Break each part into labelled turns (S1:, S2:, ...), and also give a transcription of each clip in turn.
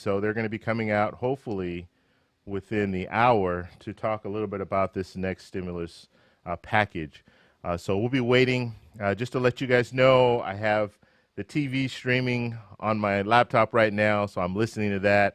S1: so they're going to be coming out hopefully within the hour to talk a little bit about this next stimulus package. So we'll be waiting. Just to let you guys know, I have the TV streaming on my laptop right now, so I'm listening to that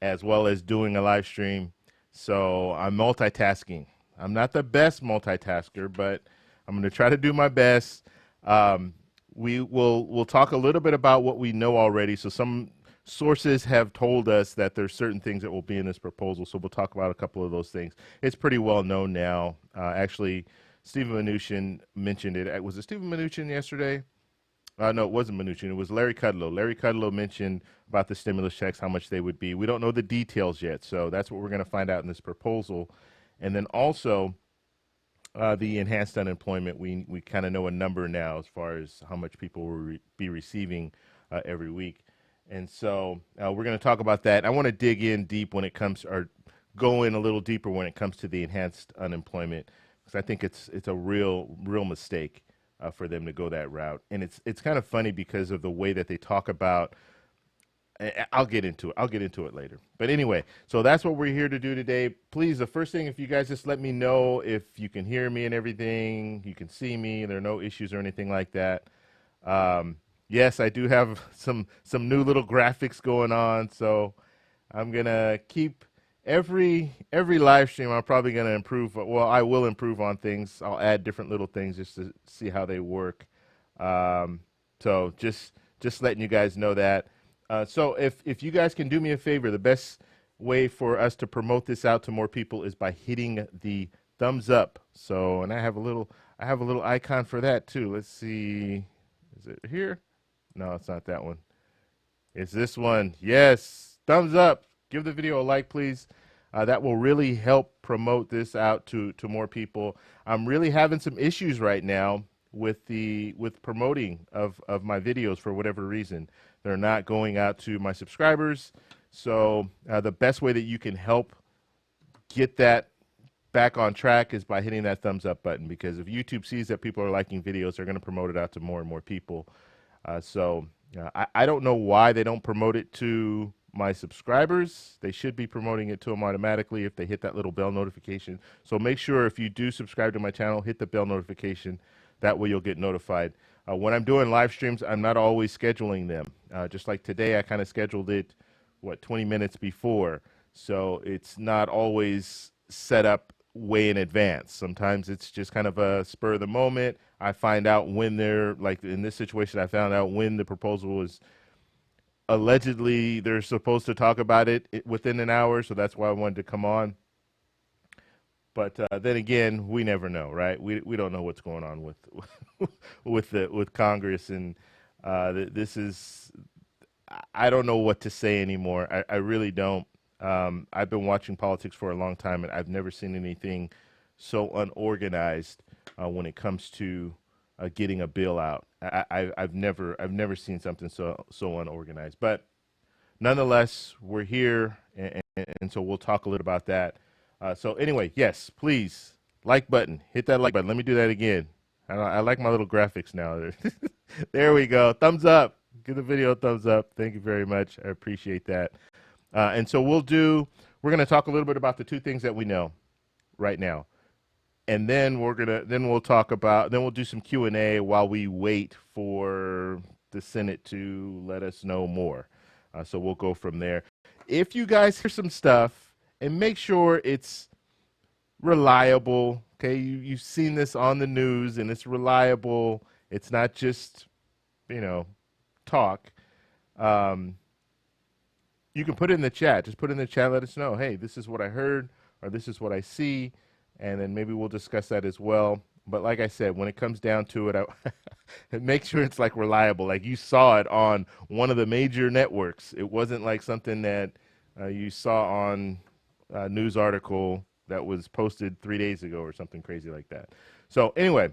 S1: as well as doing a live stream. So I'm multitasking. I'm not the best multitasker, but I'm going to try to do my best. We'll talk a little bit about what we know already. So some sources have told us that there's certain things that will be in this proposal. So we'll talk about a couple of those things. It's pretty well known now. Actually, Stephen Mnuchin mentioned it. Was it Stephen Mnuchin yesterday? No, it wasn't Mnuchin. It was Larry Kudlow. Larry Kudlow mentioned about the stimulus checks, how much they would be. We don't know the details yet, so that's what we're going to find out in this proposal. And then also the enhanced unemployment, we kind of know a number now as far as how much people will be receiving every week. And so we're going to talk about that. I want to dig in deep when it comes, or go in a little deeper when it comes to the enhanced unemployment, because I think it's a real mistake for them to go that route. And it's kind of funny because of the way that they talk about. I'll get into it later. But anyway, so that's what we're here to do today. Please, the first thing, if you guys just let me know if you can hear me and everything, you can see me, there are no issues or anything like that. Yes, I do have some new little graphics going on, so I'm gonna keep every live stream. I'm probably gonna improve. Well, I will improve on things. I'll add different little things just to see how they work. So just letting you guys know that. So if you guys can do me a favor, the best way for us to promote this out to more people is by hitting the thumbs up. So, and I have a little icon for that too. Let's see, is it here? No, it's not that one. It's this one. Yes, thumbs up. Give the video a like, please. That will really help promote this out to more people. I'm really having some issues right now with promoting of my videos for whatever reason. They're not going out to my subscribers. So the best way that you can help get that back on track is by hitting that thumbs up button, because if YouTube sees that people are liking videos, they're going to promote it out to more and more people. So I don't know why they don't promote it to my subscribers. They should be promoting it to them automatically if they hit that little bell notification. So make sure if you do subscribe to my channel, hit the bell notification. That way you'll get notified. When I'm doing live streams, I'm not always scheduling them. Just like today, I kind of scheduled it, 20 minutes before. So it's not always set up way in advance. Sometimes it's just kind of a spur of the moment. I find out when they're, like in this situation, I found out when the proposal was allegedly they're supposed to talk about it within an hour. So that's why I wanted to come on. But then again, we never know, right? We don't know what's going on with Congress, and this is, I don't know what to say anymore. I really don't. I've been watching politics for a long time, and I've never seen anything so unorganized when it comes to getting a bill out. I've never seen something so unorganized. But nonetheless, we're here, and so we'll talk a little about that. So anyway, yes, please, like button, hit that like button. Let me do that again. I like my little graphics now. There we go. Thumbs up. Give the video a thumbs up. Thank you very much. I appreciate that. And so we're going to talk a little bit about the two things that we know right now. And then we'll do some Q&A while we wait for the Senate to let us know more. So we'll go from there. If you guys hear some stuff, and make sure it's reliable, okay? You've seen this on the news, and it's reliable. It's not just, talk. You can put it in the chat. Just put it in the chat. Let us know, hey, this is what I heard, or this is what I see, and then maybe we'll discuss that as well. But like I said, when it comes down to it, make sure it's like reliable. Like you saw it on one of the major networks. It wasn't like something that you saw on a news article that was posted 3 days ago or something crazy like that. So anyway,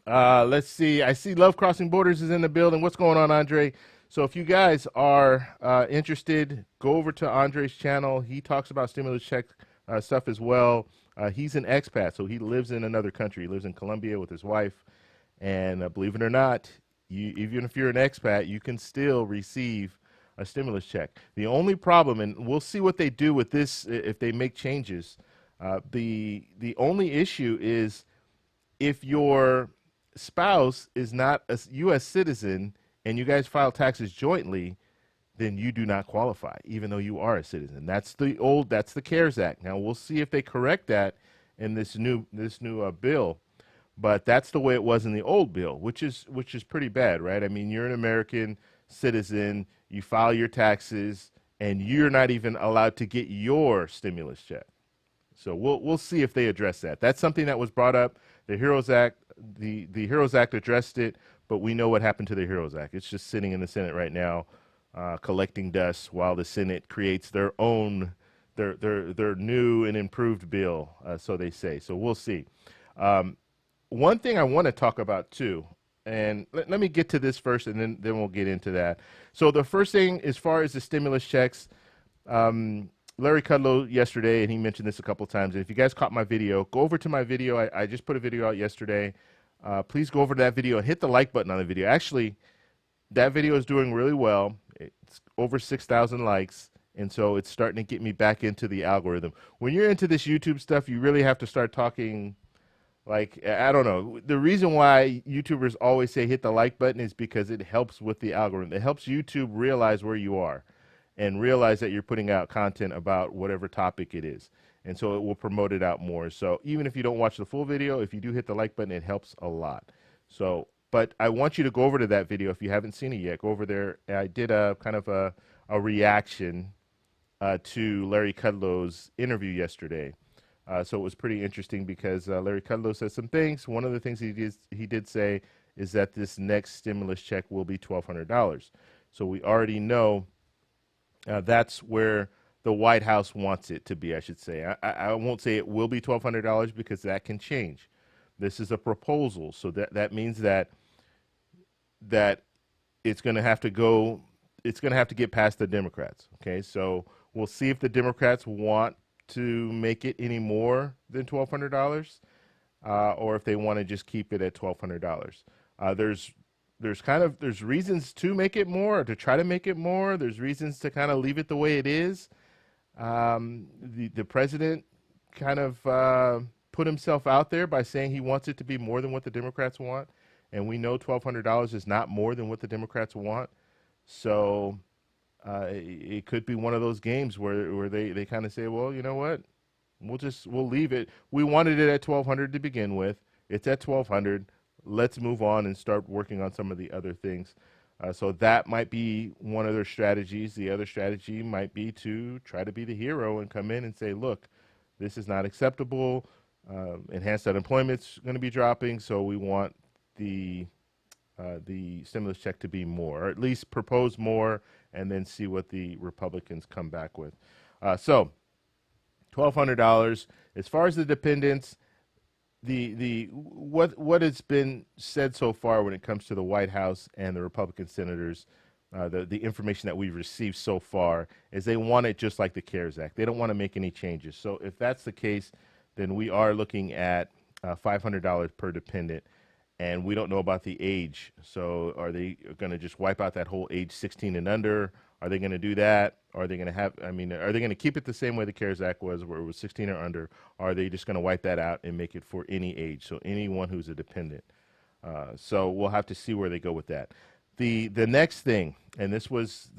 S1: let's see. I see Love Crossing Borders is in the building. What's going on, Andre? So if you guys are interested, go over to Andre's channel. He talks about stimulus check stuff as well. He's an expat, so he lives in another country. He lives in Colombia with his wife. And believe it or not, even if you're an expat, you can still receive a stimulus check. The only problem, and we'll see what they do with this if they make changes. The only issue is if your spouse is not a U.S. citizen and you guys file taxes jointly, then you do not qualify, even though you are a citizen. That's the CARES Act. Now we'll see if they correct that in this new bill, but that's the way it was in the old bill, which is pretty bad, right? I mean, you're an American citizen, you file your taxes, and you're not even allowed to get your stimulus check. So we'll see if they address that. That's something that was brought up. The HEROES Act, the HEROES Act addressed it, but we know what happened to the HEROES Act. It's just sitting in the Senate right now, collecting dust while the Senate creates their own, their new and improved bill, so they say. So we'll see. One thing I want to talk about too, and let me get to this first, and then we'll get into that. So the first thing, as far as the stimulus checks, Larry Kudlow yesterday, and he mentioned this a couple of times, and if you guys caught my video, go over to my video. I just put a video out yesterday. Please go over to that video and hit the like button on the video. Actually, that video is doing really well. It's over 6,000 likes, and so it's starting to get me back into the algorithm. When you're into this YouTube stuff, you really have to start talking, like, I don't know. The reason why YouTubers always say hit the like button is because it helps with the algorithm. It helps YouTube realize where you are and realize that you're putting out content about whatever topic it is. And so it will promote it out more. So even if you don't watch the full video, if you do hit the like button, it helps a lot. So, but I want you to go over to that video if you haven't seen it yet. Go over there. I did a kind of a reaction to Larry Kudlow's interview yesterday. So it was pretty interesting because Larry Kudlow said some things. One of the things he did say is that this next stimulus check will be $1,200. So we already know that's where the White House wants it to be, I should say. I won't say it will be $1,200 because that can change. This is a proposal, so that means that it's going to have to go. It's going to have to get past the Democrats. Okay, so we'll see if the Democrats want to make it any more than $1,200, or if they want to just keep it at $1,200. There's reasons to make it more, or to try to make it more. There's reasons to kind of leave it the way it is. The president kind of put himself out there by saying he wants it to be more than what the Democrats want, and we know $1,200 is not more than what the Democrats want. So it could be one of those games where they kind of say, well, you know what, we'll leave it. We wanted it at $1,200 to begin with. It's at $1,200. Let's move on and start working on some of the other things. So that might be one of their strategies. The other strategy might be to try to be the hero and come in and say, look, this is not acceptable. Enhanced unemployment's going to be dropping, so we want the stimulus check to be more, or at least propose more, and then see what the Republicans come back with. So $1,200. As far as the dependents, what has been said so far when it comes to the White House and the Republican senators, the information that we've received so far is they want it just like the CARES Act. They don't want to make any changes. So if that's the case, then we are looking at $500 per dependent, and we don't know about the age. So are they going to just wipe out that whole age 16 and under? Are they going to do that? Are they going to are they going to keep it the same way the CARES Act was, where it was 16 or under? Or are they just going to wipe that out and make it for any age, so anyone who's a dependent? So we'll have to see where they go with that. The next thing, and this was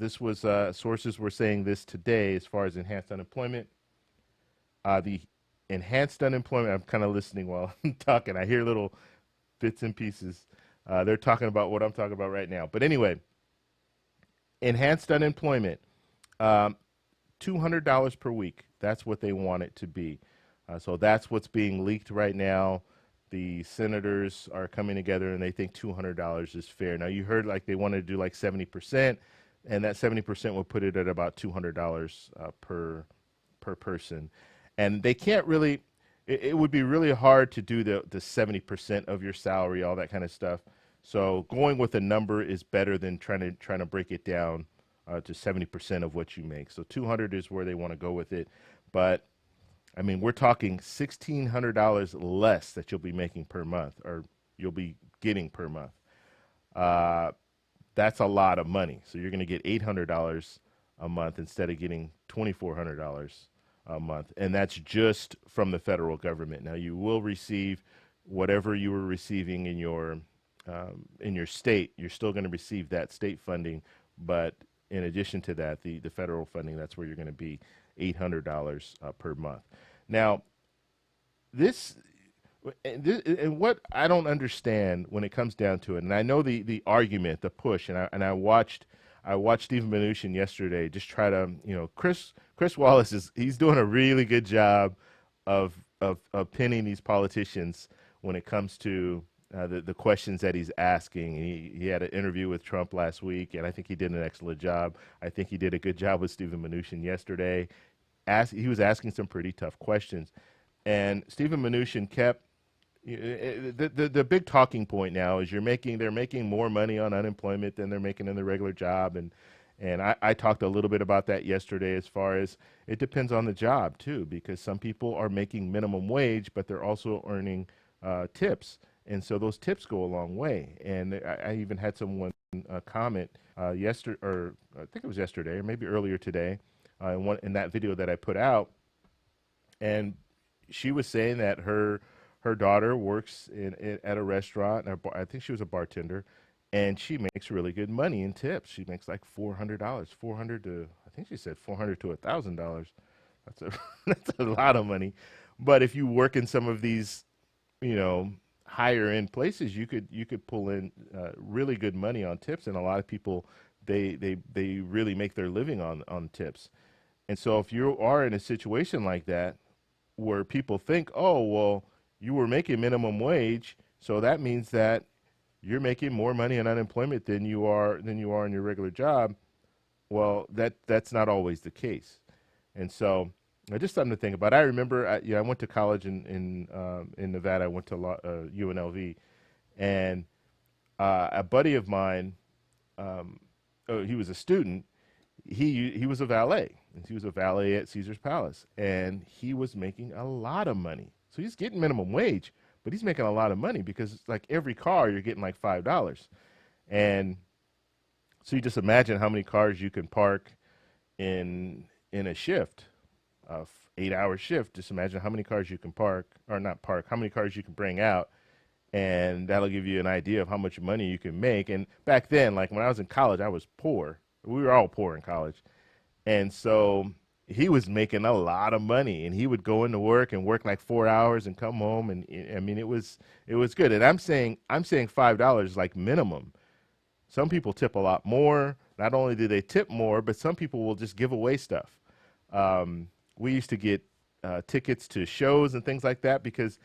S1: sources were saying this today as far as enhanced unemployment. The enhanced unemployment, I'm kind of listening while I'm talking. I hear little bits and pieces. They're talking about what I'm talking about right now. But anyway, enhanced unemployment, $200 per week. That's what they want it to be. So that's what's being leaked right now. The senators are coming together and they think $200 is fair. Now you heard like they wanted to do like 70%, and that 70% would put it at about $200 per person. And they can't really, it would be really hard to do the 70% of your salary, all that kind of stuff. So going with a number is better than trying to break it down to 70% of what you make. So 200 is where they want to go with it. But I mean, we're talking $1,600 less that you'll be making per month, or you'll be getting per month. That's a lot of money. So you're going to get $800 a month instead of getting $2,400 a month, and that's just from the federal government. Now you will receive whatever you were receiving in your state. You're still going to receive that state funding, but in addition to that, the federal funding, that's where you're going to be $800 per month. Now, this and what I don't understand when it comes down to it, and I know the argument, the push, and I watched Stephen Mnuchin yesterday just try to, Chris Wallace he's doing a really good job of pinning these politicians when it comes to the questions that he's asking. He had an interview with Trump last week, and I think he did an excellent job. I think he did a good job with Stephen Mnuchin yesterday. He was asking some pretty tough questions, and Stephen Mnuchin kept. The big talking point now is they're making more money on unemployment than they're making in their regular job, and I talked a little bit about that yesterday. As far as it depends on the job too, because some people are making minimum wage, but they're also earning tips, and so those tips go a long way. And I even had someone comment yesterday, or I think it was yesterday, or maybe earlier today, in that video that I put out, and she was saying that her daughter works at a restaurant. I think she was a bartender, and she makes really good money in tips. She makes like $400, 400 to, I think she said $400 to $1,000. That's a lot of money. But if you work in some of these, higher end places, you could pull in really good money on tips, and a lot of people they really make their living on tips. And so if you are in a situation like that where people think, oh well, you were making minimum wage, so that means that you're making more money in unemployment than you are in your regular job. Well, that's not always the case, and so just something to think about. I remember, I went to college in Nevada. I went to UNLV, and a buddy of mine, he was a student. He was a valet. He was a valet at Caesar's Palace, and he was making a lot of money. So he's getting minimum wage, but he's making a lot of money because it's like every car you're getting like $5. And so you just imagine how many cars you can park in a shift, 8-hour shift. Just imagine how many cars you can how many cars you can bring out. And that'll give you an idea of how much money you can make. And back then, like when I was in college, I was poor. We were all poor in college. And so he was making a lot of money, and he would go into work and work like 4 hours and come home, and I mean it was good. And I'm saying $5 like minimum. Some people tip a lot more. Not only do they tip more, but some people will just give away stuff. We used to get tickets to shows and things like that because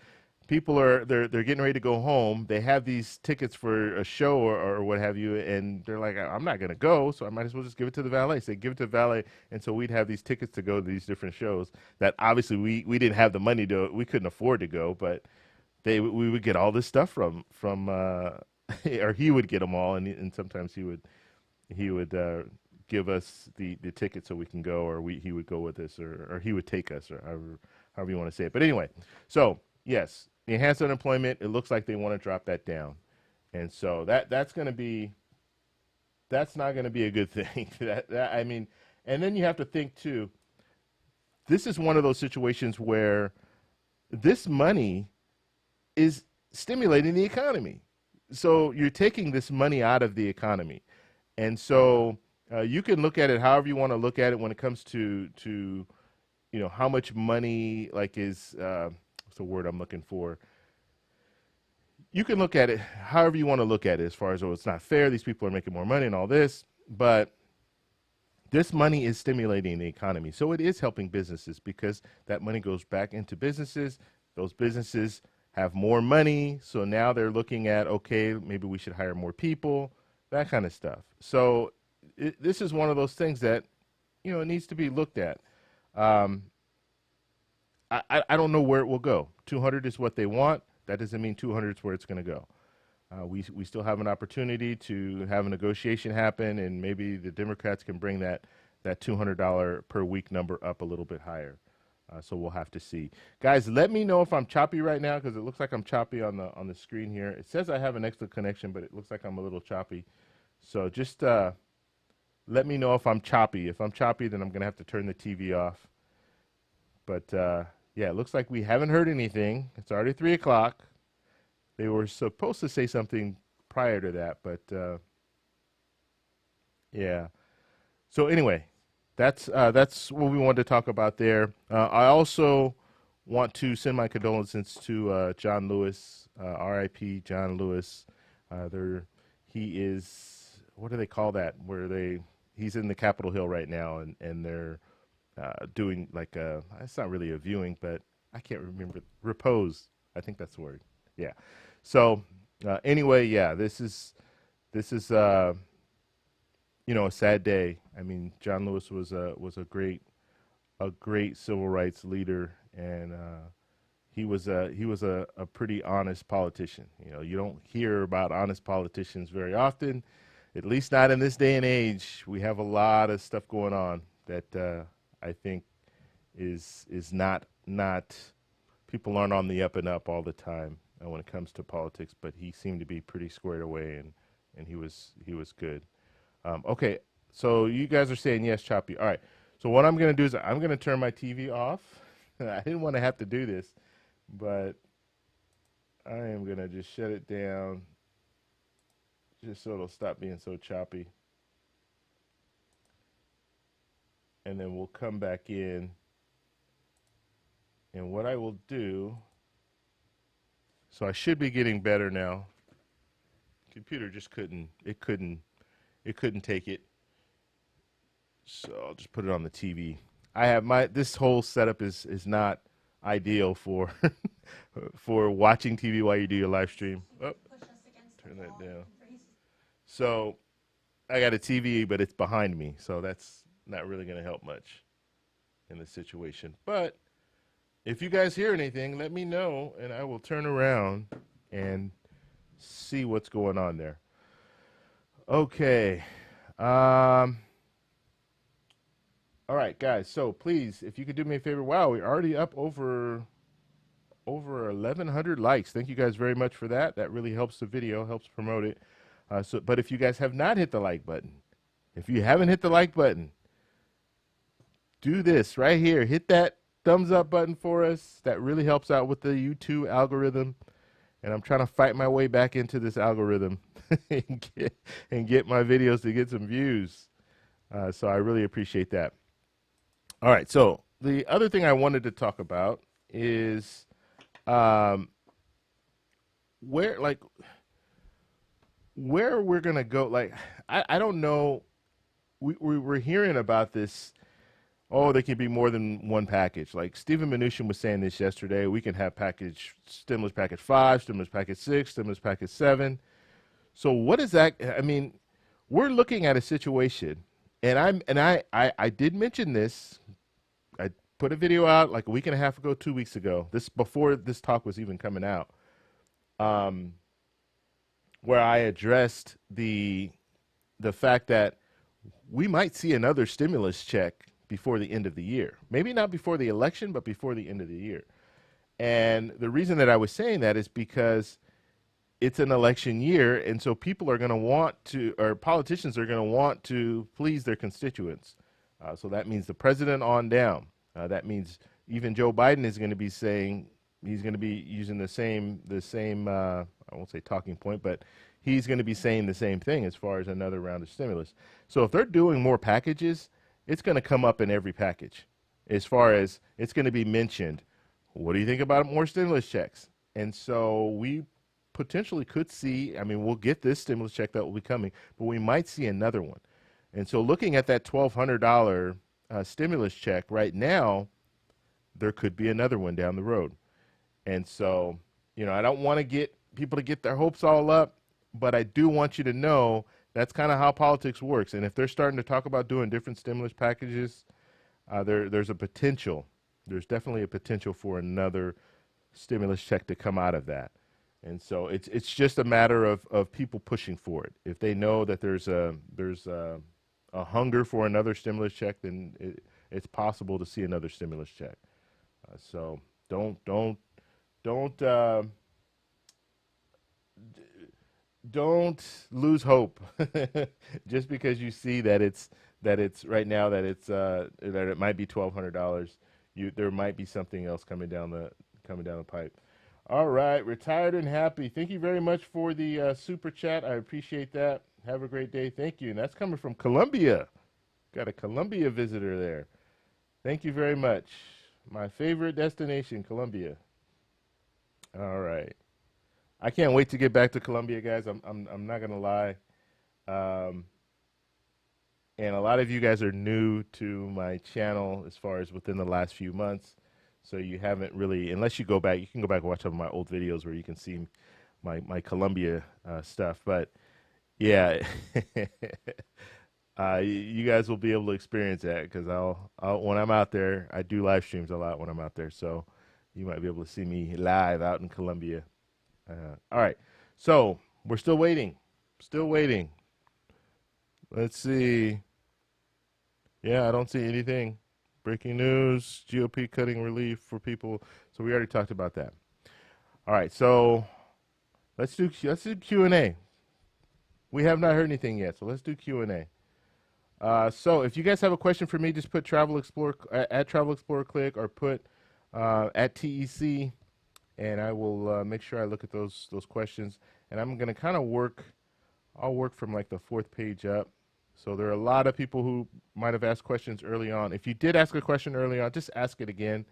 S1: people they're getting ready to go home. They have these tickets for a show or what have you, and they're like, I'm not going to go, so I might as well just give it to the valet. So they give it to the valet, and so we'd have these tickets to go to these different shows that obviously we didn't have the money we couldn't afford to go, but we would get all this stuff from or he would get them all, and sometimes he would give us the ticket so we can go, or he would go with us, or he would take us, or however you want to say it. But anyway, so yes, the enhanced unemployment, it looks like they want to drop that down. And so that's not going to be a good thing. I mean, and then you have to think too, this is one of those situations where this money is stimulating the economy. So you're taking this money out of the economy. And so you can look at it however you want to look at it when it comes to how much money is what's the word I'm looking for? You can look at it however you want to look at it, as far as, oh, it's not fair, these people are making more money and all this, but this money is stimulating the economy. So it is helping businesses because that money goes back into businesses. Those businesses have more money, so now they're looking at, okay, maybe we should hire more people, that kind of stuff. So this is one of those things that, it needs to be looked at. I don't know where it will go. 200 is what they want. That doesn't mean 200 is where it's going to go. We still have an opportunity to have a negotiation happen, and maybe the Democrats can bring that $200 per week number up a little bit higher. So we'll have to see. Guys, let me know if I'm choppy right now, because it looks like I'm choppy on the screen here. It says I have an excellent connection, but it looks like I'm a little choppy. So just let me know if I'm choppy. If I'm choppy, then I'm going to have to turn the TV off. But yeah, it looks like we haven't heard anything. It's already 3 o'clock. They were supposed to say something prior to that, but yeah. So anyway, that's what we wanted to talk about there. I also want to send my condolences to John Lewis, R.I.P. John Lewis. He is, what do they call that? He's in the Capitol Hill right now, and they're doing like it's not really a viewing, but I can't remember, repose. I think that's the word. Yeah. So anyway, yeah, this is a sad day. I mean, John Lewis was a great civil rights leader, and he was a pretty honest politician. You don't hear about honest politicians very often, at least not in this day and age. We have a lot of stuff going on that I think is not people aren't on the up and up all the time when it comes to politics. But he seemed to be pretty squared away, and he was good. Okay, so you guys are saying yes, choppy. All right. So what I'm going to do is I'm going to turn my TV off. I didn't want to have to do this, but I am going to just shut it down just so it'll stop being so choppy. And then we'll come back in. And what I will do, so I should be getting better now. Computer just couldn't take it. So I'll just put it on the TV. I have this whole setup is not ideal for for watching TV while you do your live stream. Oh, turn that down. So I got a TV, but it's behind me, so that's not really going to help much in the situation. But if you guys hear anything, let me know, and I will turn around and see what's going on there. Okay. All right, guys. So please, if you could do me a favor. Wow, we're already up over 1,100 likes. Thank you guys very much for that. That really helps the video, helps promote it. But if you guys have not hit the like button, if you haven't hit the like button, do this right here. Hit that thumbs up button for us. That really helps out with the YouTube algorithm. And I'm trying to fight my way back into this algorithm and get my videos to get some views. So I really appreciate that. All right. So the other thing I wanted to talk about is where we're going to go. Like, I don't know. We're hearing about this. Oh, there can be more than one package. Like Stephen Mnuchin was saying this yesterday. We can have stimulus package 5, stimulus package 6, stimulus package 7. So what is that? I mean, we're looking at a situation, and I did mention this. I put a video out like a week and a half ago, 2 weeks ago. This before this talk was even coming out, where I addressed the fact that we might see another stimulus check before the end of the year. Maybe not before the election, but before the end of the year. And the reason that I was saying that is because it's an election year, and so people are going to want to, or politicians are going to want to please their constituents. So that means the president on down. That means even Joe Biden is going to be saying, he's going to be using the same I won't say talking point, but he's going to be saying the same thing as far as another round of stimulus. So if they're doing more packages, it's going to come up in every package as far as it's going to be mentioned. What do you think about more stimulus checks? And so we potentially could see, I mean, we'll get this stimulus check that will be coming, but we might see another one. And so looking at that $1,200 stimulus check right now, there could be another one down the road. And so, I don't want to get people to get their hopes all up, but I do want you to know that's kind of how politics works. And if they're starting to talk about doing different stimulus packages, there's a potential. There's definitely a potential for another stimulus check to come out of that. And so it's just a matter of people pushing for it. If they know that there's a hunger for another stimulus check, then it's possible to see another stimulus check. So don't don't lose hope just because you see that it's right now that it might be $1,200. There might be something else coming down the pipe. All right, retired and happy. Thank you very much for the super chat. I appreciate that. Have a great day. Thank you. And that's coming from Colombia. Got a Colombia visitor there. Thank you very much. My favorite destination, Colombia. All right. I can't wait to get back to Colombia, guys. I'm not gonna lie. Um, and a lot of you guys are new to my channel as far as within the last few months. So you haven't really, unless you go back, you can go back and watch some of my old videos where you can see my Colombia stuff. But yeah, you guys will be able to experience that because I'll when I'm out there, I do live streams a lot when I'm out there. So you might be able to see me live out in Colombia. All right, so we're still waiting, still waiting. Let's see. Yeah, I don't see anything. Breaking news: GOP cutting relief for people. So we already talked about that. All right, so let's do Q&A. We have not heard anything yet, so let's do Q&A. So if you guys have a question for me, just put Travel Explorer at Travel Explorer Click or put at TEC, and I will make sure I look at those questions. And I'm gonna kind of work. I'll work from like the 4th page up. So there are a lot of people who might have asked questions early on. If you did ask a question early on, just ask it again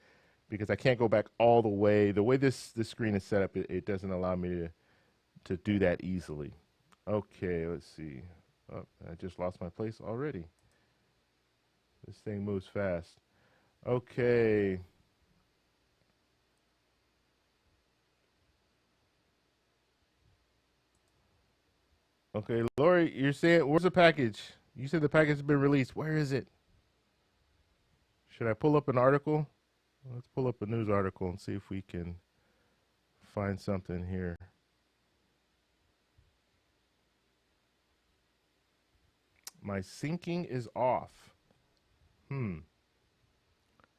S1: because I can't go back all the way. The way this screen is set up, it doesn't allow me to do that easily. Okay, let's see. Oh, I just lost my place already. This thing moves fast. Okay. Okay, Lori, you're saying, where's the package? You said the package has been released. Where is it? Should I pull up an article? Let's pull up a news article and see if we can find something here. My syncing is off.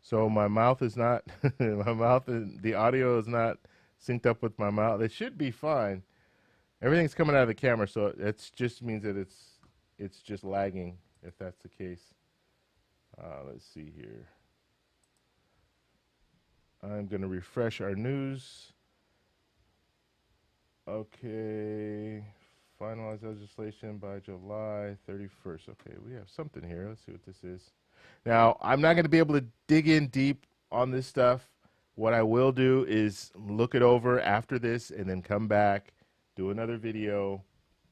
S1: So my mouth is not, the audio is not synced up with my mouth. It should be fine. Everything's coming out of the camera, so it just means that it's just lagging if that's the case. Let's see here. I'm going to refresh our news. Okay. Finalize legislation by July 31st. Okay, we have something here. Let's see what this is. Now, I'm not going to be able to dig in deep on this stuff. What I will do is look it over after this and then come back, do another video,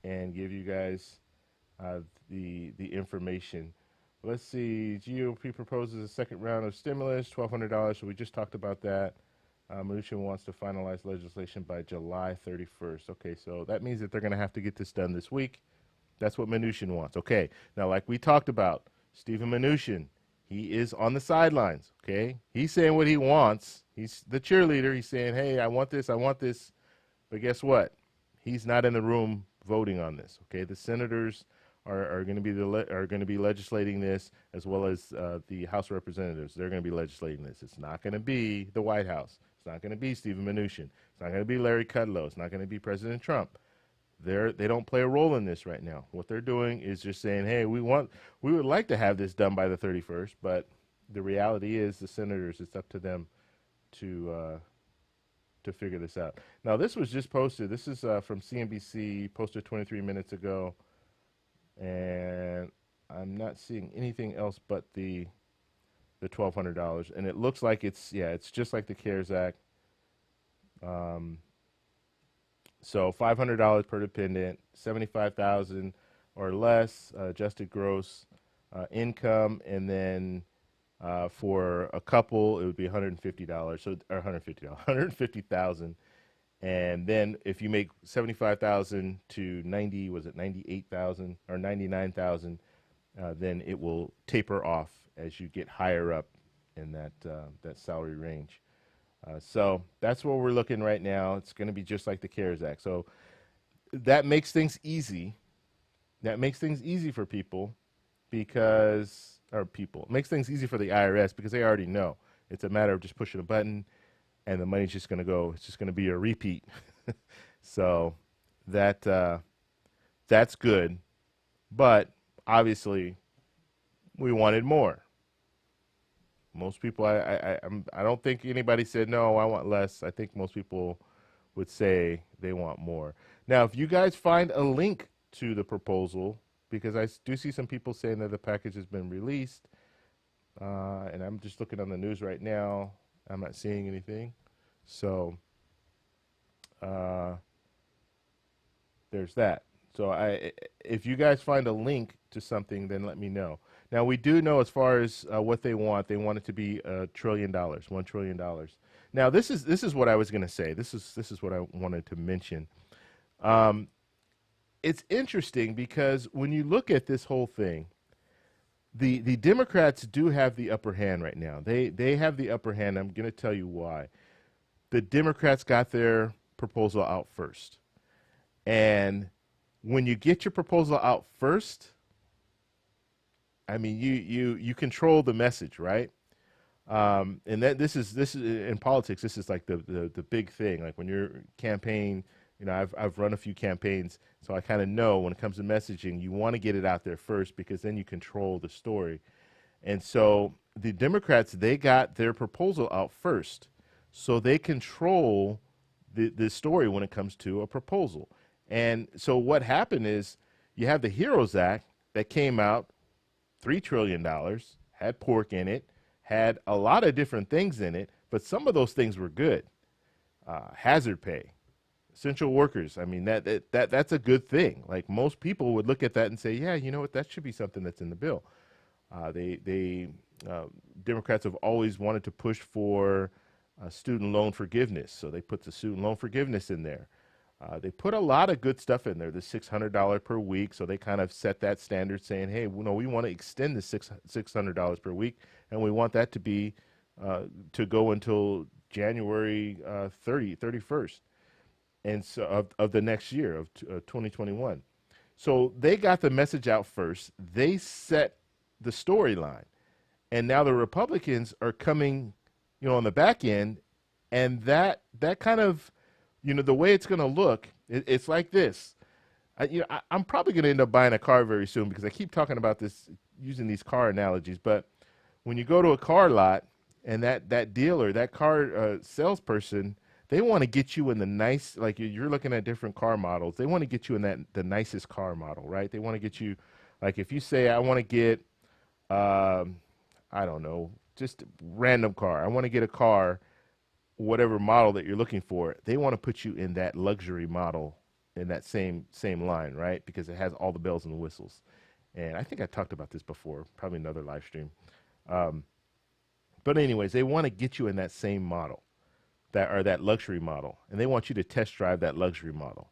S1: and give you guys the information. Let's see. GOP proposes a second round of stimulus, $1,200. So we just talked about that. Mnuchin wants to finalize legislation by July 31st. Okay, so that means that they're going to have to get this done this week. That's what Mnuchin wants. Okay, now like we talked about, Stephen Mnuchin, he is on the sidelines. Okay, he's saying what he wants. He's the cheerleader. He's saying, hey, I want this, I want this. But guess what? He's not in the room voting on this. Okay, the senators are going to be legislating this, as well as the House of Representatives. They're going to be legislating this. It's not going to be the White House. It's not going to be Stephen Mnuchin. It's not going to be Larry Kudlow. It's not going to be President Trump. They don't play a role in this right now. What they're doing is just saying, hey, we would like to have this done by the 31st, but the reality is the senators, it's up to them to figure this out. Now, this was just posted. This is from CNBC, posted 23 minutes ago. And I'm not seeing anything else but the $1,200, and it looks like it's just like the CARES Act. So $500 per dependent, 75,000 or less adjusted gross income, and then for a couple it would be $150. So or $150, 150,000. And then if you make 75,000 to 98,000 or 99,000, then it will taper off as you get higher up in that salary range. So that's where we're looking right now. It's going to be just like the CARES Act. So that makes things easy. That makes things easy for people it makes things easy for the IRS because they already know. It's a matter of just pushing a button, and the money's just going to go. It's just going to be a repeat. So that That's good, but obviously we wanted more. Most people, I don't think anybody said no, I want less. I think most people would say they want more. Now, if you guys find a link to the proposal, because I do see some people saying that the package has been released, and I'm just looking on the news right now. I'm not seeing anything. So there's that. So if you guys find a link to something, then let me know. Now, we do know as far as what they want it to be $1 trillion, $1 trillion. Now, this is what I was going to say. This is what I wanted to mention. It's interesting because when you look at this whole thing, the Democrats do have the upper hand right now. They have the upper hand. I'm going to tell you why. The Democrats got their proposal out first. And when you get your proposal out first, I mean, you control the message, right? And that this is in politics. This is like the big thing. Like when you're campaign, you know, I've run a few campaigns, so I kind of know when it comes to messaging, you want to get it out there first because then you control the story. And so the Democrats, they got their proposal out first, so they control the story when it comes to a proposal. And so what happened is you have the HEROES Act that came out, $3 trillion, had pork in it, had a lot of different things in it, but some of those things were good. Hazard pay, essential workers. I mean, that's a good thing. Like most people would look at that and say, yeah, you know what, that should be something that's in the bill. Democrats have always wanted to push for student loan forgiveness, so they put the student loan forgiveness in there. They put a lot of good stuff in there, the $600 per week, so they kind of set that standard saying, hey, you know, we want to extend the $600 per week, and we want that to be to go until January 31st and so of the next year, of 2021. So they got the message out first. They set the storyline, and now the Republicans are coming, you know, on the back end, and that kind of, you know, the way it's going to look, it's like this. I'm probably going to end up buying a car very soon because I keep talking about this, using these car analogies. But when you go to a car lot and that dealer, that car salesperson, they want to get you in the nice, like you're looking at different car models. They want to get you in the nicest car model, right? They want to get you, like if you say, I want to get, I don't know, just a random car. I want to get a car, whatever model that you're looking for, they want to put you in that luxury model in that same line, right? Because it has all the bells and the whistles. And I think I talked about this before, probably another live stream. But anyways, they want to get you in that same model, that luxury model. And they want you to test drive that luxury model.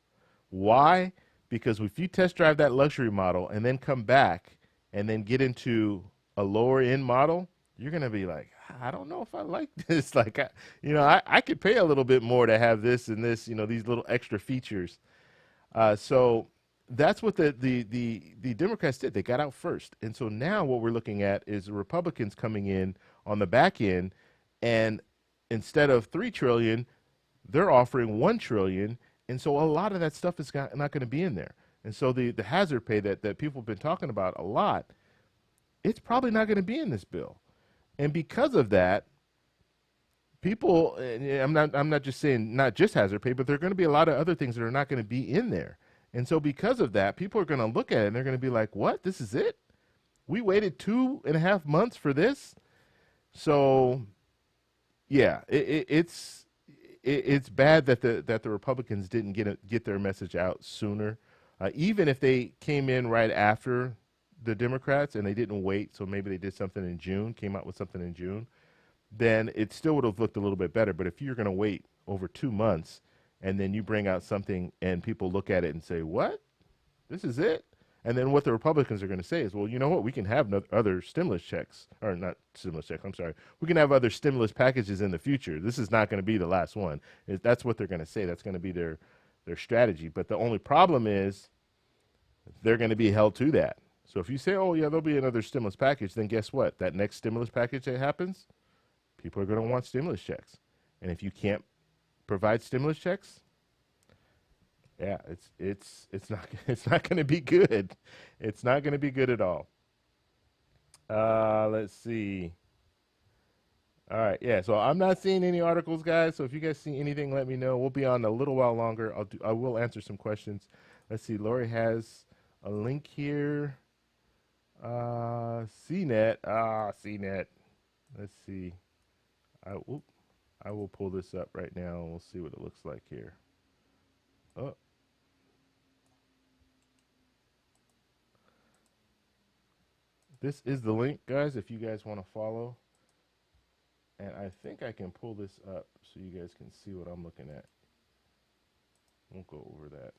S1: Why? Because if you test drive that luxury model and then come back and then get into a lower end model, you're going to be like, I don't know if I like this. Like, I could pay a little bit more to have this and this, you know, these little extra features. So that's what the Democrats did. They got out first. And so now what we're looking at is the Republicans coming in on the back end, and instead of $3 trillion, they're offering $1 trillion. And so a lot of that stuff is not going to be in there. And so the hazard pay that people have been talking about a lot, it's probably not going to be in this bill. And because of that, people, I'm not just saying not just hazard pay, but there are going to be a lot of other things that are not going to be in there. And so because of that, people are going to look at it and they're going to be like, what? This is it? We waited 2.5 months for this? So, yeah, it's bad that the Republicans didn't get their message out sooner. Even if they came in right after the Democrats and they didn't wait, so maybe they did something in June, came out with something in June, then it still would have looked a little bit better. But if you're going to wait over 2 months and then you bring out something and people look at it and say, what? This is it? And then what the Republicans are going to say is, well, you know what? We can have other stimulus checks, or not stimulus checks, I'm sorry. We can have other stimulus packages in the future. This is not going to be the last one. That's what they're going to say. That's going to be their strategy. But the only problem is they're going to be held to that. So if you say, oh, yeah, there'll be another stimulus package, then guess what? That next stimulus package that happens, people are going to want stimulus checks. And if you can't provide stimulus checks, Yeah, it's not it's not going to be good. It's not going to be good at all. Let's see. All right, yeah. So I'm not seeing any articles, guys. So if you guys see anything, let me know. We'll be on a little while longer. I will answer some questions. Let's see. Lori has a link here. CNET. CNET. Let's see. Oop, I will pull this up right now and we'll see what it looks like here. Oh. This is the link, guys, if you guys want to follow. And I think I can pull this up so you guys can see what I'm looking at. Won't go over that.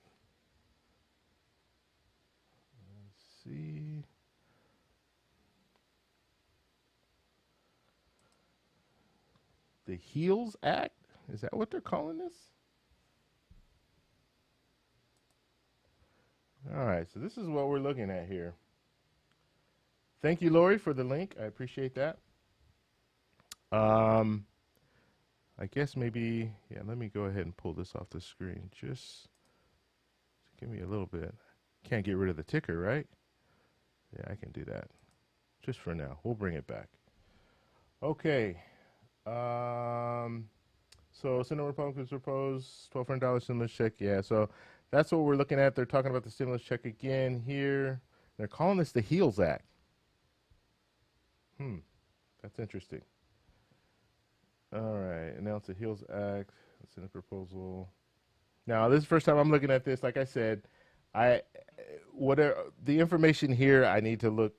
S1: Let's see. The HEALS Act? Is that what they're calling this? All right, so this is what we're looking at here. Thank you, Lori, for the link. I appreciate that. I guess maybe, yeah, let me go ahead and pull this off the screen. Just give me a little bit. Can't get rid of the ticker, right? Yeah, I can do that. Just for now. We'll bring it back. Okay. So Senate Republicans propose $1,200 stimulus check. Yeah, so that's what we're looking at. They're talking about the stimulus check again here. They're calling this the HEALS Act. That's interesting. All right, announce the HEALS Act. Senate proposal. Now, this is the first time I'm looking at this. Like I said, whatever the information here, I need to look,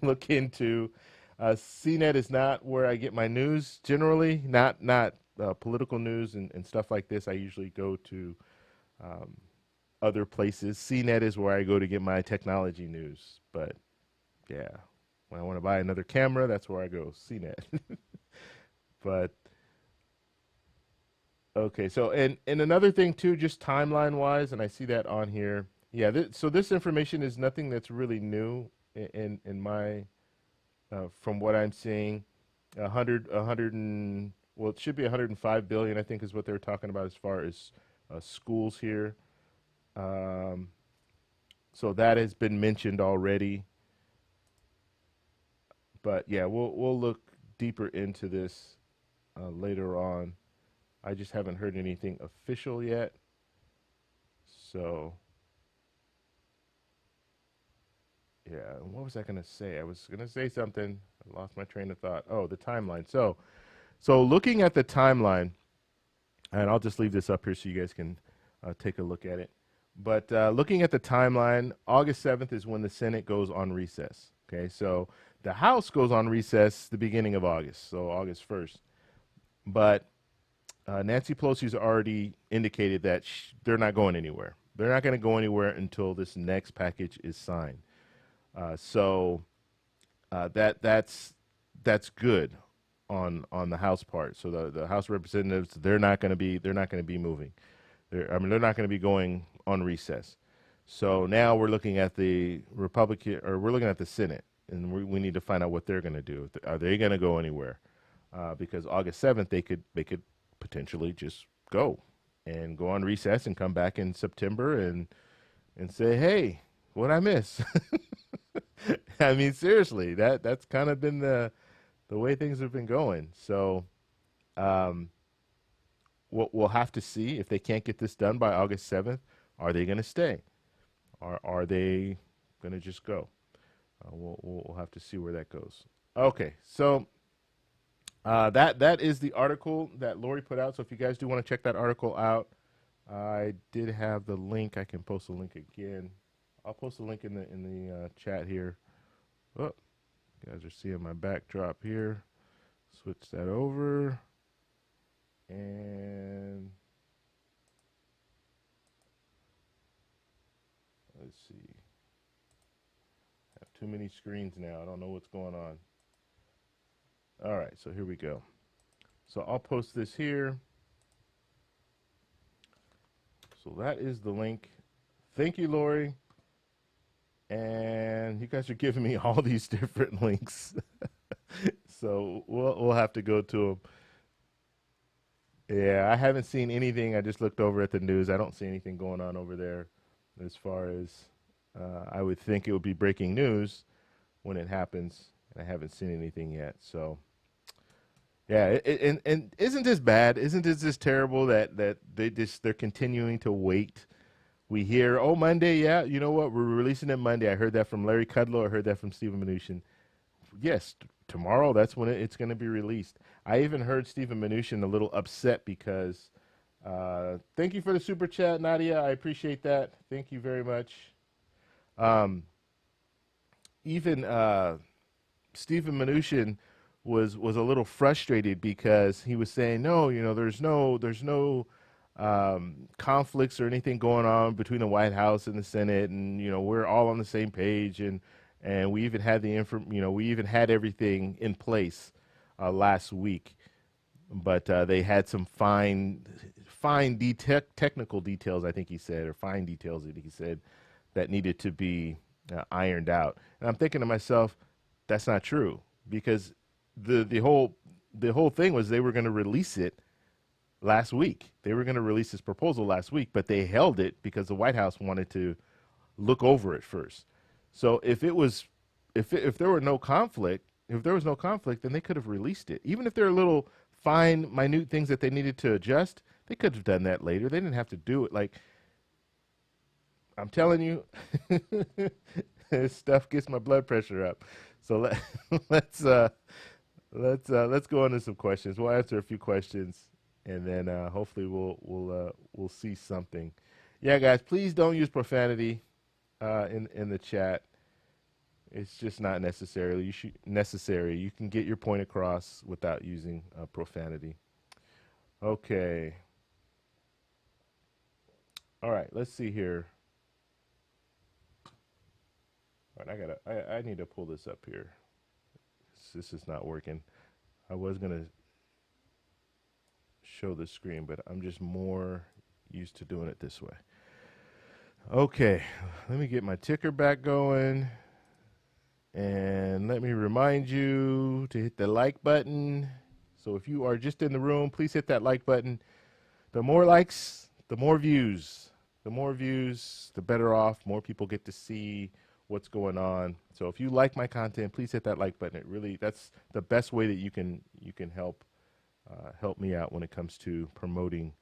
S1: look into. CNET is not where I get my news generally, not political news and stuff like this. I usually go to other places. CNET is where I go to get my technology news. But yeah, when I want to buy another camera, that's where I go, CNET. But okay, so and another thing too, just timeline wise, and I see that on here. Yeah, so this information is nothing that's really new in my from what I'm seeing. 100 and well, it should be 105 billion, I think, is what they're talking about as far as schools here. So that has been mentioned already. But yeah, we'll look deeper into this later on. I just haven't heard anything official yet. So yeah, what was I going to say? I was going to say something. I lost my train of thought. Oh, the timeline. So looking at the timeline, and I'll just leave this up here so you guys can take a look at it. But looking at the timeline, August 7th is when the Senate goes on recess. Okay, so the House goes on recess the beginning of August, so August 1st. But Nancy Pelosi's already indicated that they're not going anywhere. They're not going to go anywhere until this next package is signed. So that's good on the House part. So the House representatives, they're not going to be moving. They're not going to be going on recess. So now we're looking at the we're looking at the Senate, and we need to find out what they're going to do. Are they going to go anywhere? Because August 7th, they could potentially just go on recess and come back in September and say, hey, what'd I miss? I mean, seriously, that's kind of been the way things have been going. So we'll have to see if they can't get this done by August 7th. Are they going to stay? Are they going to just go? We'll have to see where that goes. Okay, so that is the article that Lori put out. So if you guys do want to check that article out, I did have the link. I can post the link again. I'll post the link in the chat here. Oh, you guys are seeing my backdrop here. Switch that over, and let's see. I have too many screens now. I don't know what's going on. All right, so here we go. So I'll post this here. So that is the link. Thank you, Lori. And you guys are giving me all these different links. So we'll have to go to them. Yeah, I haven't seen anything. I just looked over at the news. I don't see anything going on over there as far as I would think it would be breaking news when it happens. And I haven't seen anything yet. So, yeah, and isn't this bad? Isn't this just terrible that they're continuing to wait? We hear, oh, Monday, yeah, you know what? We're releasing it Monday. I heard that from Larry Kudlow. I heard that from Stephen Mnuchin. Yes, tomorrow, that's when it's going to be released. I even heard Stephen Mnuchin a little upset because, thank you for the super chat, Nadia. I appreciate that. Thank you very much. Um, even Stephen Mnuchin was a little frustrated because he was saying, no, there's no conflicts or anything going on between the White House and the Senate, and we're all on the same page, and we even had we even had everything in place last week, but they had some technical details, I think he said, or fine details that he said that needed to be ironed out. And I'm thinking to myself, that's not true, because the whole thing was they were going to release it last week. They were going to release this proposal last week, but they held it because the White House wanted to look over it first. So if there was no conflict, then they could have released it. Even if there are little fine, minute things that they needed to adjust, they could have done that later. They didn't have to do it. Like, I'm telling you, this stuff gets my blood pressure up. So let's go into some questions. We'll answer a few questions, and then hopefully we'll see something. Yeah, guys, please don't use profanity in the chat. It's just not necessary. You can get your point across without using profanity. Okay. All right. Let's see here. All right, I need to pull this up here. This is not working. I was gonna show the screen, but I'm just more used to doing it this way. Okay, let me get my ticker back going. And let me remind you to hit the like button. So if you are just in the room, please hit that like button. The more likes, the more views. The more views, the better off. More people get to see what's going on. So if you like my content, please hit that like button. That's the best way that you can help me out when it comes to promoting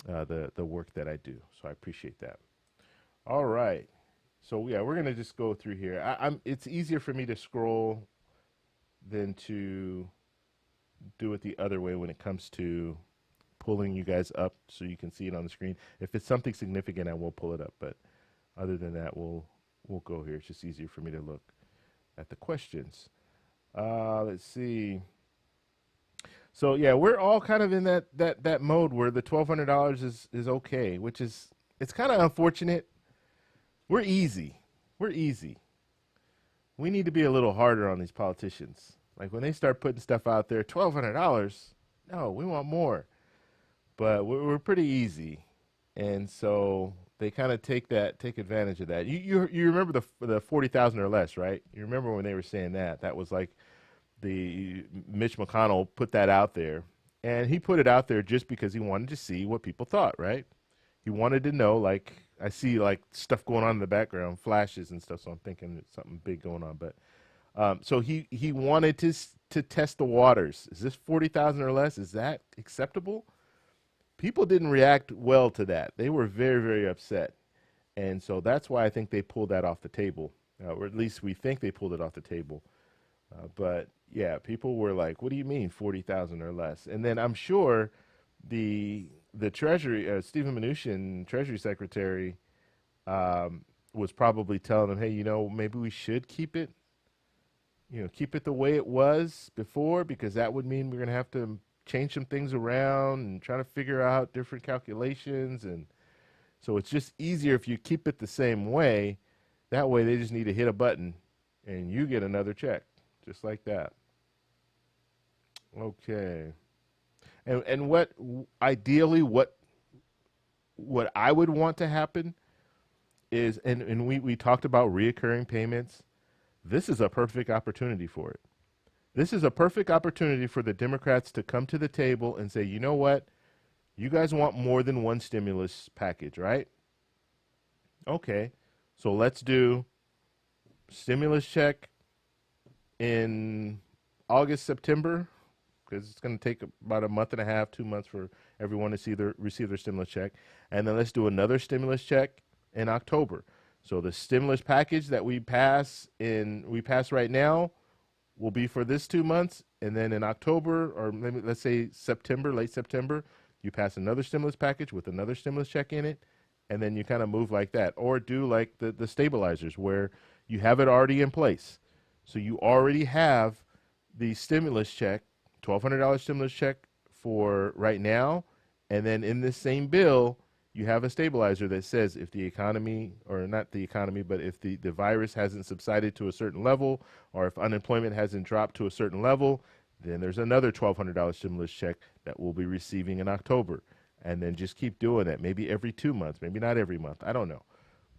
S1: the work that I do. So I appreciate that. All right. So yeah, we're gonna just go through here. It's easier for me to scroll than to do it the other way when it comes to pulling you guys up so you can see it on the screen. If it's something significant, I will pull it up. But other than that, we'll go here. It's just easier for me to look at the questions. Let's see. So yeah, we're all kind of in that mode where the $1,200 is okay, which is, it's kind of unfortunate. We're easy. We need to be a little harder on these politicians. Like when they start putting stuff out there, $1,200. No, we want more. But we're pretty easy, and so they kind of take advantage of that. You remember the 40,000 or less, right? You remember when they were saying that was like the Mitch McConnell put that out there, and he put it out there just because he wanted to see what people thought, right? He wanted to know, like, I see like stuff going on in the background, flashes and stuff, so I'm thinking it's something big going on. But so he wanted to test the waters. Is this 40,000 or less? Is that acceptable? People didn't react well to that. They were very, very upset. And so that's why I think they pulled that off the table, or at least we think they pulled it off the table. But yeah, people were like, what do you mean 40,000 or less? And then I'm sure the Treasury, Stephen Mnuchin, Treasury Secretary, was probably telling them, hey, maybe we should keep it the way it was before, because that would mean we're going to have to change some things around and try to figure out different calculations. And so it's just easier if you keep it the same way. That way they just need to hit a button and you get another check just like that. Okay. And what ideally what I would want to happen is, and we talked about reoccurring payments. This is a perfect opportunity for it. This is a perfect opportunity for the Democrats to come to the table and say, you know what? You guys want more than one stimulus package, right? Okay. So let's do stimulus check in August, September, because it's going to take about a month and a half, 2 months for everyone to receive their stimulus check. And then let's do another stimulus check in October. So the stimulus package that we pass right now will be for this 2 months. And then in October, or let's say September, late September, you pass another stimulus package with another stimulus check in it. And then you kind of move like that. Or do like the stabilizers where you have it already in place. So you already have the stimulus check, $1,200 stimulus check for right now. And then in this same bill, you have a stabilizer that says if the economy, or not the economy, but if the virus hasn't subsided to a certain level, or if unemployment hasn't dropped to a certain level, then there's another $1,200 stimulus check that we'll be receiving in October. And then just keep doing that, maybe every 2 months, maybe not every month, I don't know.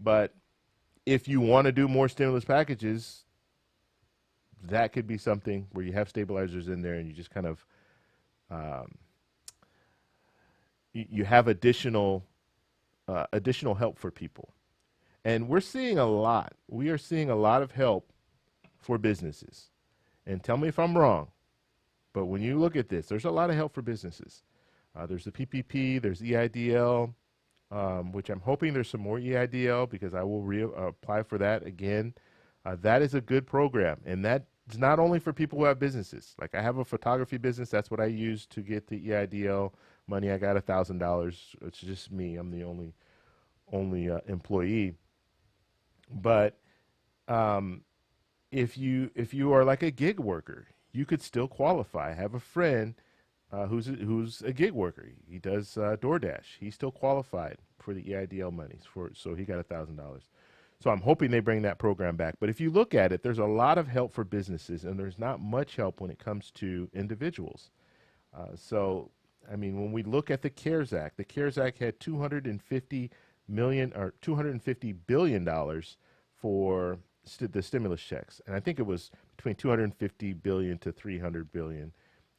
S1: But if you want to do more stimulus packages, that could be something where you have stabilizers in there and you just kind of, you have additional help for people. And we are seeing a lot of help for businesses. And tell me if I'm wrong, but when you look at this, there's a lot of help for businesses. There's the PPP, there's EIDL, which I'm hoping there's some more EIDL because I will apply for that again. That is a good program, and that is not only for people who have businesses. Like I have a photography business, that's what I use to get the EIDL money. I got $1,000. It's just me. I'm the only employee. But if you are like a gig worker, you could still qualify. I have a friend who's a gig worker. He does DoorDash. He's still qualified for the EIDL monies so he got $1,000. So I'm hoping they bring that program back. But if you look at it, there's a lot of help for businesses, and there's not much help when it comes to individuals. So I mean, when we look at the CARES Act had $250 billion for the stimulus checks, and I think it was between $250 billion to $300 billion.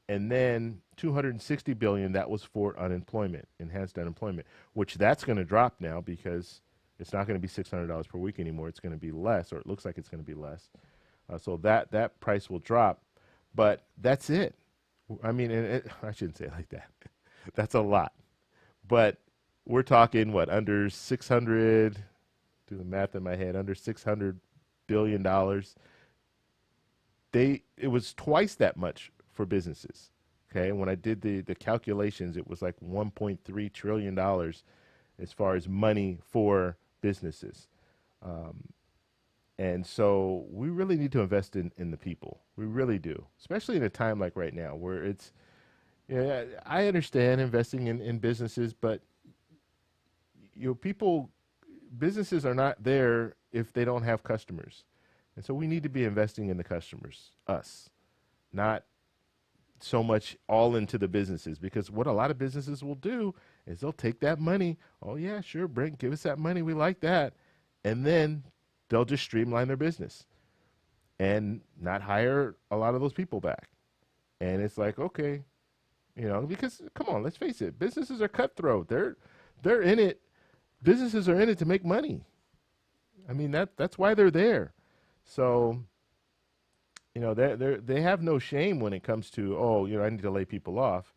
S1: And then $260 billion, that was for unemployment, enhanced unemployment, which that's going to drop now because it's not going to be $600 per week anymore. It's going to be less, or it looks like it's going to be less. So that price will drop, but that's it. I mean, I shouldn't say it like that. That's a lot, but we're talking under 600. Do the math in my head. Under $600 billion. It was twice that much for businesses. Okay, when I did the calculations, it was like $1.3 trillion as far as money for businesses. And so we really need to invest in the people. We really do, especially in a time like right now where it's, I understand investing in businesses, but businesses are not there if they don't have customers. And so we need to be investing in the customers, us, not so much all into the businesses, because what a lot of businesses will do is they'll take that money. Oh yeah, sure, give us that money. We like that. And then they'll just streamline their business and not hire a lot of those people back. And it's like, okay, because come on, let's face it, businesses are cutthroat. They're in it. Businesses are in it to make money. I mean, that's why they're there. So, they have no shame when it comes to, I need to lay people off.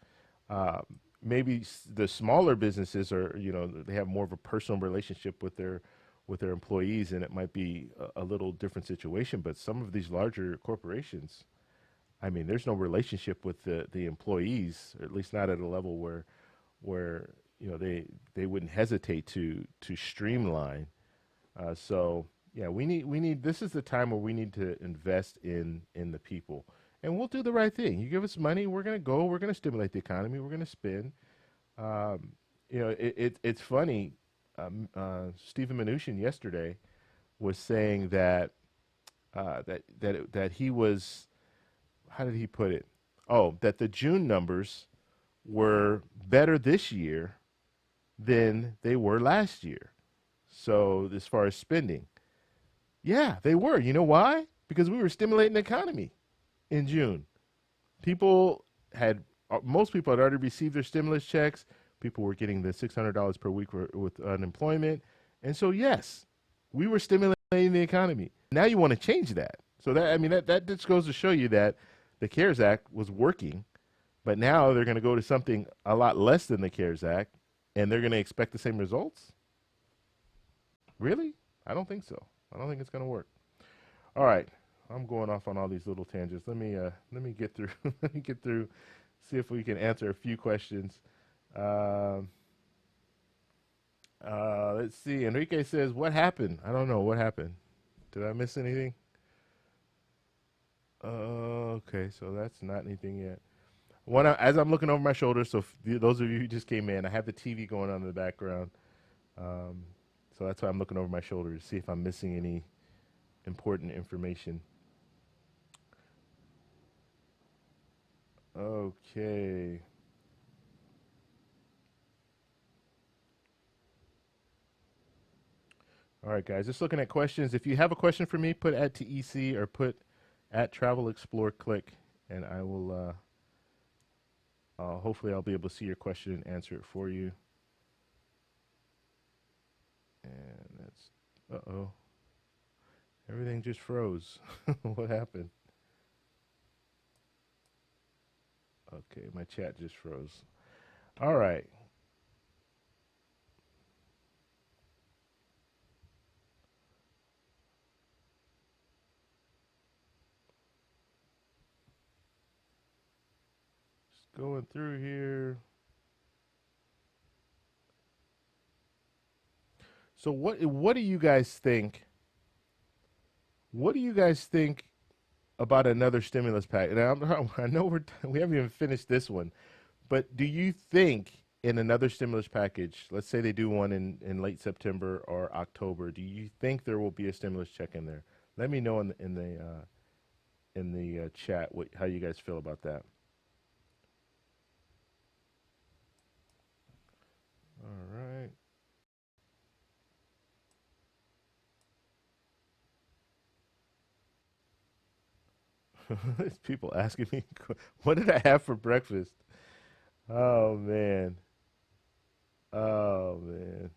S1: Maybe the smaller businesses are, they have more of a personal relationship with their employees, and it might be a little different situation. But some of these larger corporations, I mean, there's no relationship with the employees, or at least not at a level where they wouldn't hesitate to streamline. So yeah, we need. This is the time where we need to invest in the people, and we'll do the right thing. You give us money, we're gonna go. We're gonna stimulate the economy. We're gonna spend. It's funny. Stephen Mnuchin yesterday was saying that he was. How did he put it? Oh, that the June numbers were better this year than they were last year. So as far as spending, yeah, they were. You know why? Because we were stimulating the economy in June. Most people had already received their stimulus checks. People were getting the $600 per week with unemployment. And so, yes, we were stimulating the economy. Now you want to change that. So that just goes to show you that the CARES Act was working, but now they're going to go to something a lot less than the CARES Act, and they're going to expect the same results? Really? I don't think so. I don't think it's going to work. All right. I'm going off on all these little tangents. Let me get through. Let me get through. See if we can answer a few questions. Let's see. Enrique says, "What happened?" I don't know what happened. Did I miss anything? Okay, so that's not anything yet. As I'm looking over my shoulder, so those of you who just came in, I have the TV going on in the background. So that's why I'm looking over my shoulder to see if I'm missing any important information. Okay. All right, guys, just looking at questions. If you have a question for me, put at TEC or put at Travel Explore Click, and I will, hopefully I'll be able to see your question and answer it for you. And that's, uh-oh. Everything just froze. What happened? Okay, my chat just froze. All right. Just going through here. So what do you guys think? What do you guys think about another stimulus package? Now, I know we haven't even finished this one, but do you think in another stimulus package, let's say they do one in late September or October, do you think there will be a stimulus check in there? Let me know in the chat how you guys feel about that. All right. There's people asking me, what did I have for breakfast? Oh man. Oh man.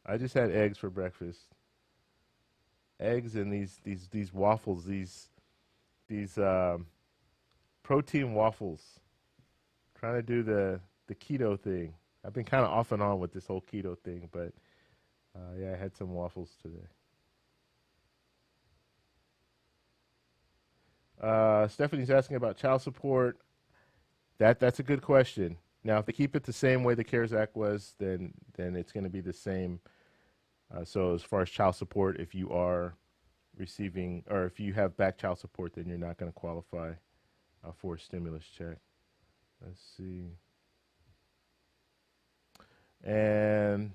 S1: I just had eggs for breakfast. Eggs and these waffles, these protein waffles. Trying to do the keto thing. I've been kind of off and on with this whole keto thing, but yeah, I had some waffles today. Stephanie's asking about child support. That's a good question. Now, if they keep it the same way the CARES Act was, then it's going to be the same. So as far as child support, if you are receiving or if you have back child support, then you're not going to qualify for a stimulus check. Let's see. And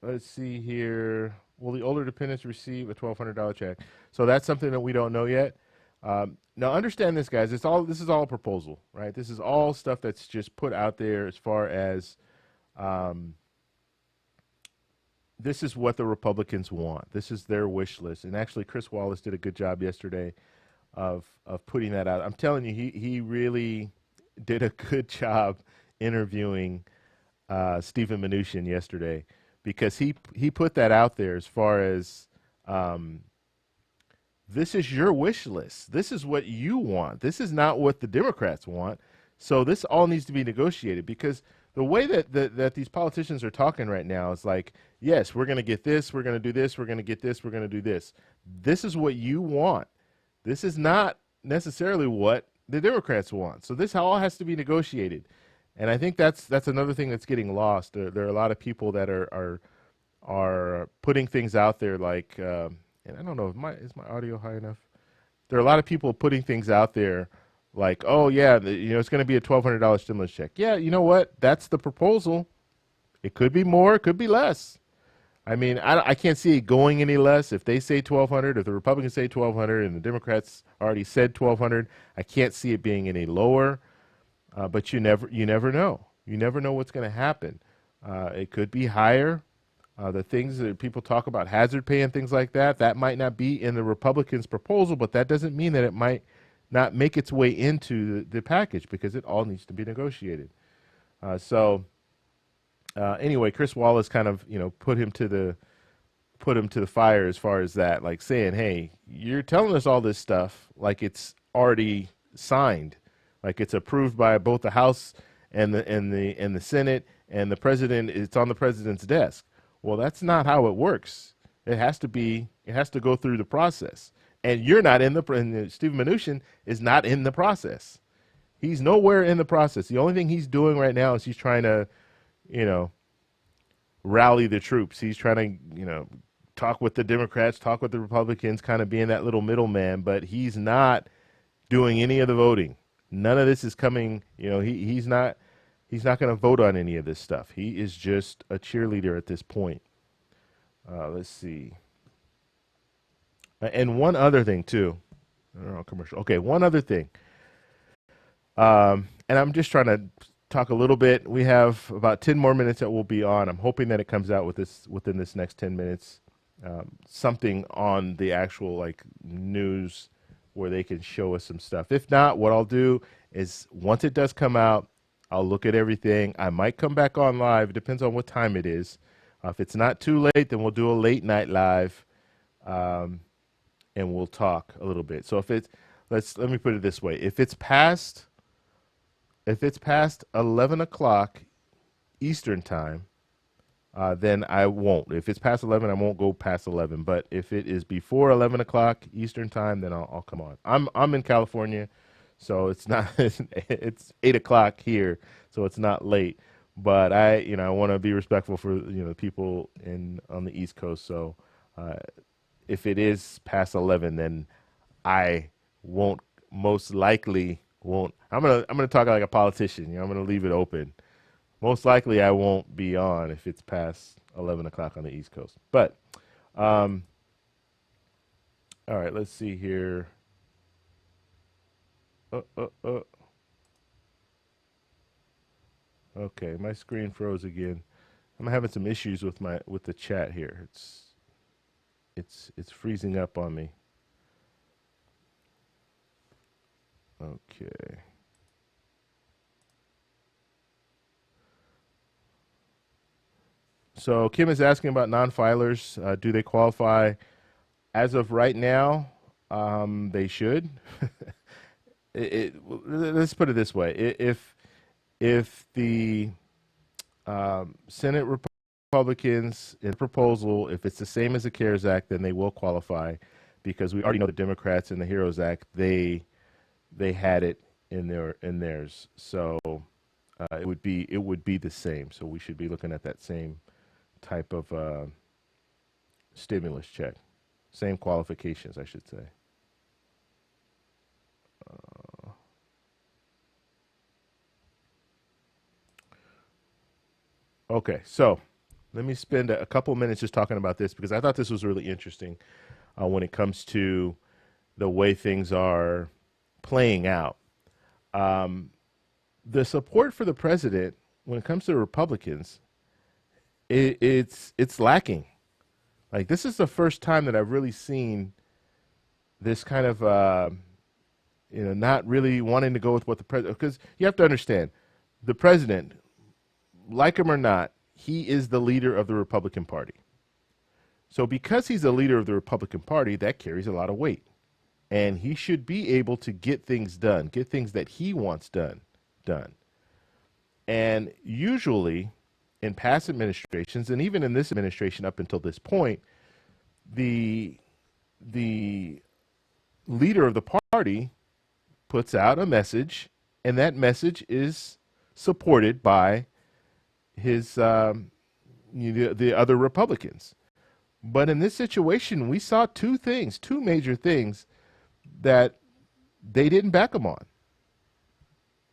S1: let's see here. Will the older dependents receive a $1,200 check? So that's something that we don't know yet. Now understand this, guys. This is all a proposal, right? This is all stuff that's just put out there as far as this is what the Republicans want. This is their wish list. And actually, Chris Wallace did a good job yesterday of putting that out. I'm telling you, he really did a good job interviewing Stephen Mnuchin yesterday, because he put that out there as far as this is your wish list. This is what you want. This is not what the Democrats want. So this all needs to be negotiated, because the way that these politicians are talking right now is like, yes, we're going to get this, we're going to do this, we're going to get this, we're going to do this. This is what you want. This is not necessarily what the Democrats want. So this all has to be negotiated. And I think that's another thing that's getting lost. There are a lot of people that are putting things out there like, and I don't know, is my audio high enough? There are a lot of people putting things out there like, oh yeah, it's going to be a $1,200 stimulus check. Yeah, you know what? That's the proposal. It could be more, it could be less. I mean, I can't see it going any less. If they say 1,200, if the Republicans say 1,200, and the Democrats already said 1,200, I can't see it being any lower. But you never know. You never know what's going to happen. It could be higher. The things that people talk about, hazard pay and things like that, that might not be in the Republicans' proposal, but that doesn't mean that it might not make its way into the package, because it all needs to be negotiated. Anyway, Chris Wallace kind of put him to the fire as far as that, like saying, "Hey, you're telling us all this stuff like it's already signed, like it's approved by both the House and the Senate, and the president. It's on the president's desk." Well, that's not how it works. It has to go through the process, and you're not in the. And Stephen Mnuchin is not in the process. He's nowhere in the process. The only thing he's doing right now is he's trying to, rally the troops. He's trying to, talk with the Democrats, talk with the Republicans, kind of being that little middleman, but he's not doing any of the voting. None of this is coming, he's not going to vote on any of this stuff. He is just a cheerleader at this point. Let's see. And one other thing too. I don't know, commercial. Okay, one other thing. And I'm just trying to talk a little bit. We have about 10 more minutes that we'll be on. I'm hoping that it comes out within this next 10 minutes. Something on the actual news where they can show us some stuff. If not, what I'll do is once it does come out, I'll look at everything. I might come back on live. It depends on what time it is. If it's not too late, then we'll do a late night live, and we'll talk a little bit. So let me put it this way: if it's past 11 o'clock Eastern time, then I won't. If it's past 11, I won't go past 11. But if it is before 11 o'clock Eastern time, then I'll come on. I'm in California, so it's not. It's 8 o'clock here, so it's not late. But I want to be respectful for the people on the East Coast. So if it is past 11, then I won't. Most likely won't. I'm gonna talk like a politician. I'm gonna leave it open. Most likely I won't be on if it's past 11 o'clock on the East Coast. But all right, let's see here. Okay, my screen froze again. I'm having some issues with the chat here. It's freezing up on me. Okay. So Kim is asking about non-filers. Do they qualify? As of right now, they should. Let's put it this way: if the Senate Republicans in the proposal, if it's the same as the CARES Act, then they will qualify, because we already know the Democrats in the HEROES Act, they had it in theirs. So it would be the same. So we should be looking at that same type of stimulus check, same qualifications, I should say. Okay, so let me spend a couple minutes just talking about this, because I thought this was really interesting when it comes to the way things are playing out. The support for the president, when it comes to Republicans, it's lacking. Like, this is the first time that I've really seen this kind of not really wanting to go with what the president, because you have to understand, the president, like him or not, he is the leader of the Republican Party. So because he's the leader of the Republican Party, that carries a lot of weight. And he should be able to get things done, get things that he wants done. And usually in past administrations, and even in this administration up until this point, the leader of the party puts out a message, and that message is supported by his the other Republicans. But in this situation, we saw two major things that they didn't back him on.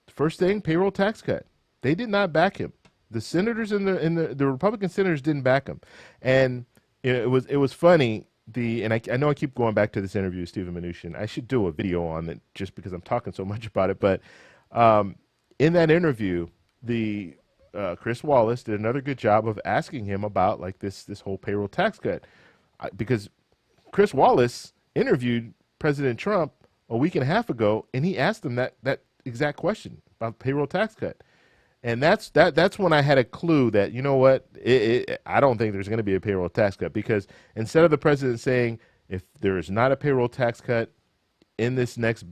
S1: First thing, payroll tax cut. They did not back him. The senators in the Republican senators didn't back him. And it was funny. I know I keep going back to this interview with Stephen Mnuchin. I should do a video on it just because I'm talking so much about it. But in that interview, Chris Wallace did another good job of asking him about this whole payroll tax cut, because Chris Wallace interviewed President Trump a week and a half ago, and he asked him that exact question about payroll tax cut. And that's when I had a clue that, you know what, I don't think there's going to be a payroll tax cut, because instead of the president saying, if there is not a payroll tax cut in this next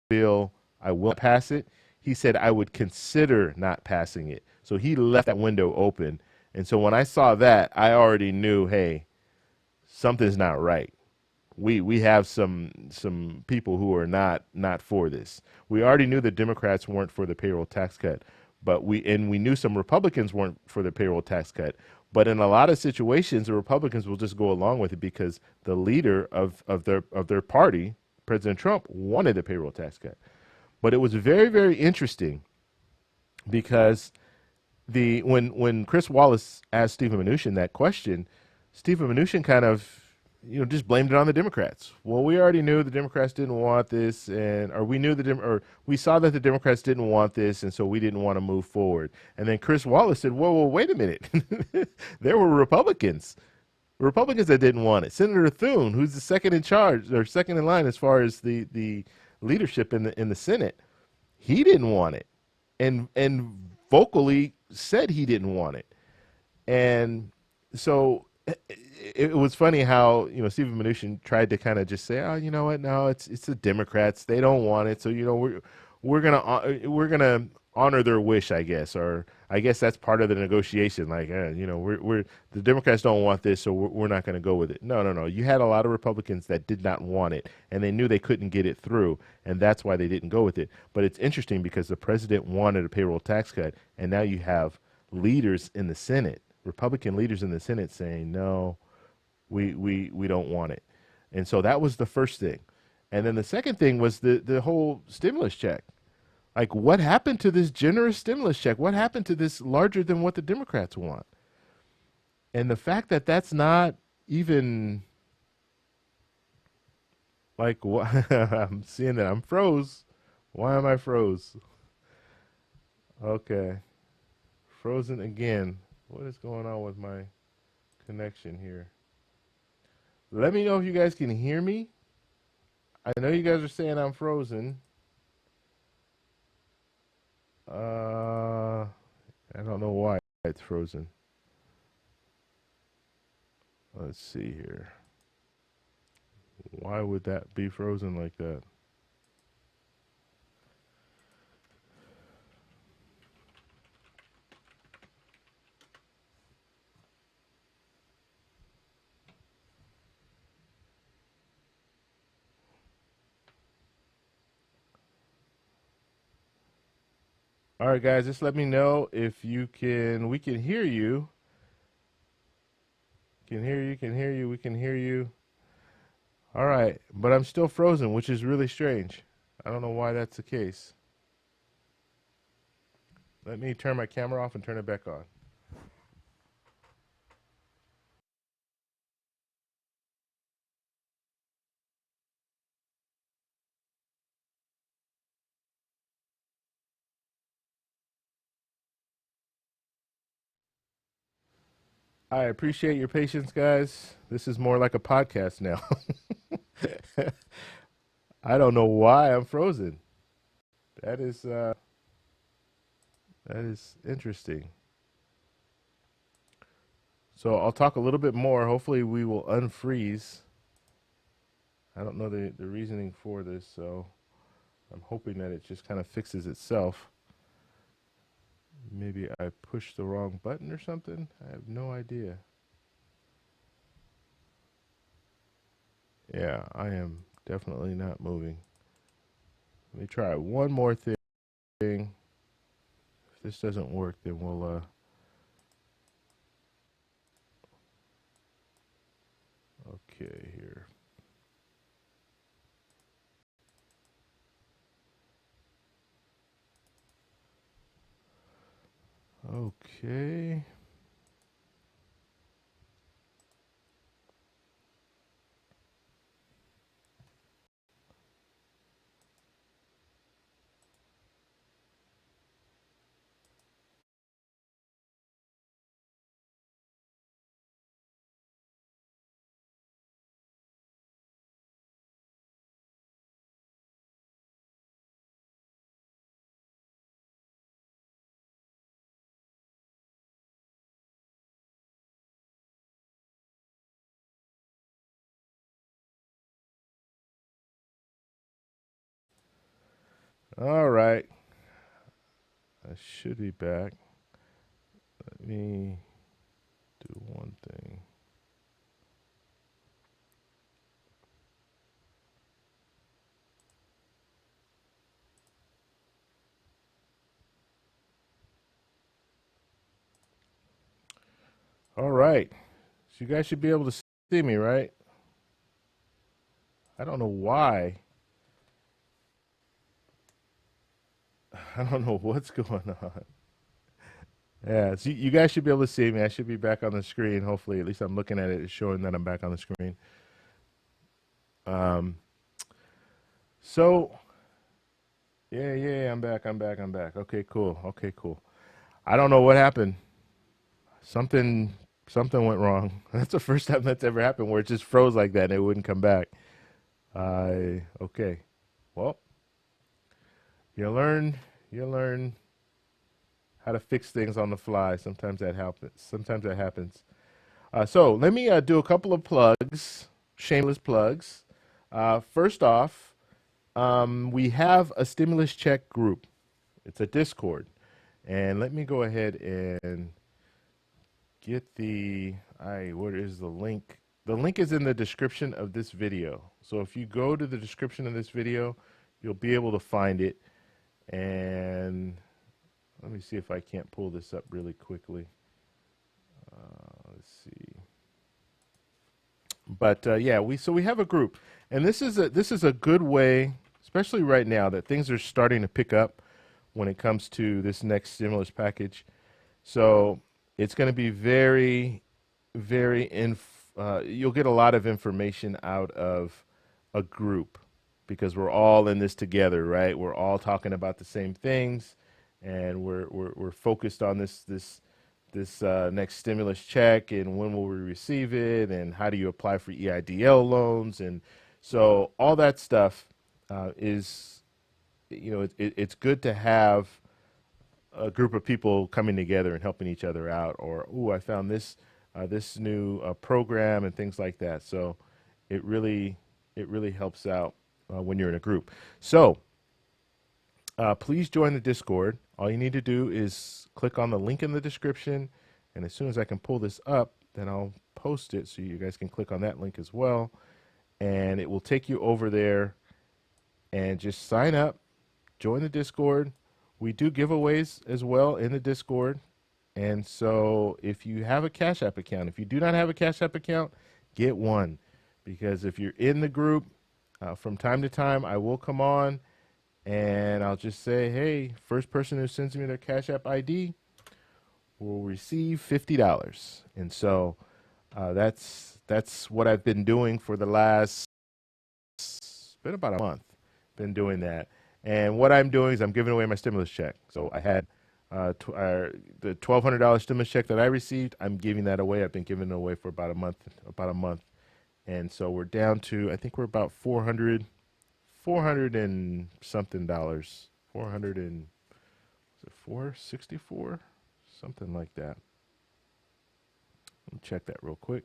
S1: bill, I will pass it, he said I would consider not passing it. So he left that window open. And so when I saw that, I already knew, hey, something's not right. We have some people who are not for this. We already knew the Democrats weren't for the payroll tax cut, but we knew some Republicans weren't for the payroll tax cut. But in a lot of situations, the Republicans will just go along with it because the leader of their party, President Trump, wanted the payroll tax cut. But it was very, very interesting because when Chris Wallace asked Stephen Mnuchin that question, Stephen Mnuchin kind of just blamed it on the Democrats. Well, we already knew the Democrats didn't want this, or we saw that the Democrats didn't want this, and so we didn't want to move forward. And then Chris Wallace said, "Whoa, wait a minute! There were Republicans that didn't want it. Senator Thune, who's the second in charge or second in line as far as the leadership in the Senate, he didn't want it, and vocally said he didn't want it. And so it was funny how Stephen Mnuchin tried to kind of just say, oh, you know what, no, it's the Democrats, they don't want it, so we're gonna honor their wish, I guess, or I guess that's part of the negotiation. Like, we're the Democrats don't want this, so we're not going to go with it. No. You had a lot of Republicans that did not want it, and they knew they couldn't get it through, and that's why they didn't go with it. But it's interesting because the president wanted a payroll tax cut, and now you have leaders in the Senate, Republican leaders in the Senate, saying no, we don't want it. And so that was the first thing. And then the second thing was the whole stimulus check. Like, what happened to this generous stimulus check? What happened to this larger than what the Democrats want? And the fact that that's not even like, I'm seeing that I'm froze. Why am I froze? Okay. Frozen again. What is going on with my connection here? Let me know if you guys can hear me. I know you guys are saying I'm frozen. I don't know why it's frozen. Let's see here. Why would that be frozen like that? All right, guys, just let me know if we can hear you. We can hear you. All right, but I'm still frozen, which is really strange. I don't know why that's the case. Let me turn my camera off and turn it back on. I appreciate your patience, guys. This is more like a podcast now. I don't know why I'm frozen. That is interesting. So I'll talk a little bit more. Hopefully we will unfreeze. I don't know the reasoning for this, so I'm hoping that it just kind of fixes itself. Maybe I pushed the wrong button or something. I have no idea. Yeah, I am definitely not moving. Let me try one more thing. If this doesn't work, then we'll okay here. Okay. All right. I should be back. Let me do one thing. All right. So you guys should be able to see me, right? I don't know why. I don't know what's going on. Yeah, so you guys should be able to see me. I should be back on the screen. Hopefully, at least I'm looking at it. It's showing that I'm back on the screen. Um, so yeah, I'm back. Okay, cool. Okay, cool. I don't know what happened. Something, something went wrong. That's the first time that's ever happened where it just froze like that and it wouldn't come back. Okay. Well, you learn, you learn how to fix things on the fly. Sometimes that happens. Sometimes that happens. So let me do a couple of plugs, shameless plugs. First off, we have a stimulus check group. It's a Discord. And let me go ahead and get what is the link? The link is in the description of this video. So if you go to the description of this video, you'll be able to find it. And let me see if I can't pull this up really quickly. Let's see. But yeah, we have a group, and this is a good way, especially right now that things are starting to pick up when it comes to this next stimulus package. So it's going to be you'll get a lot of information out of a group because we're all in this together, right? We're all talking about the same things, and we're focused on this next stimulus check and when will we receive it and how do you apply for EIDL loans, and so all that stuff is, it's good to have a group of people coming together and helping each other out, or I found this new program and things like that. So it really helps out when you're in a group. So please join the Discord. All you need to do is click on the link in the description, and as soon as I can pull this up, then I'll post it so you guys can click on that link as well, and it will take you over there and just sign up, join the Discord. We do giveaways as well in the Discord, and so if you have a Cash App account, if you do not have a Cash App account, get one, because if you're in the group, from time to time I will come on and I'll just say, hey, first person who sends me their Cash App ID will receive $50. And so that's what I've been doing for the last, it's been about a month, been doing that. And what I'm doing is I'm giving away my stimulus check. So I had the $1,200 stimulus check that I received. I'm giving that away. I've been giving it away for about a month. And so we're down to, I think we're about 400 and something dollars. 400 and, is it 464? Something like that. Let me check that real quick.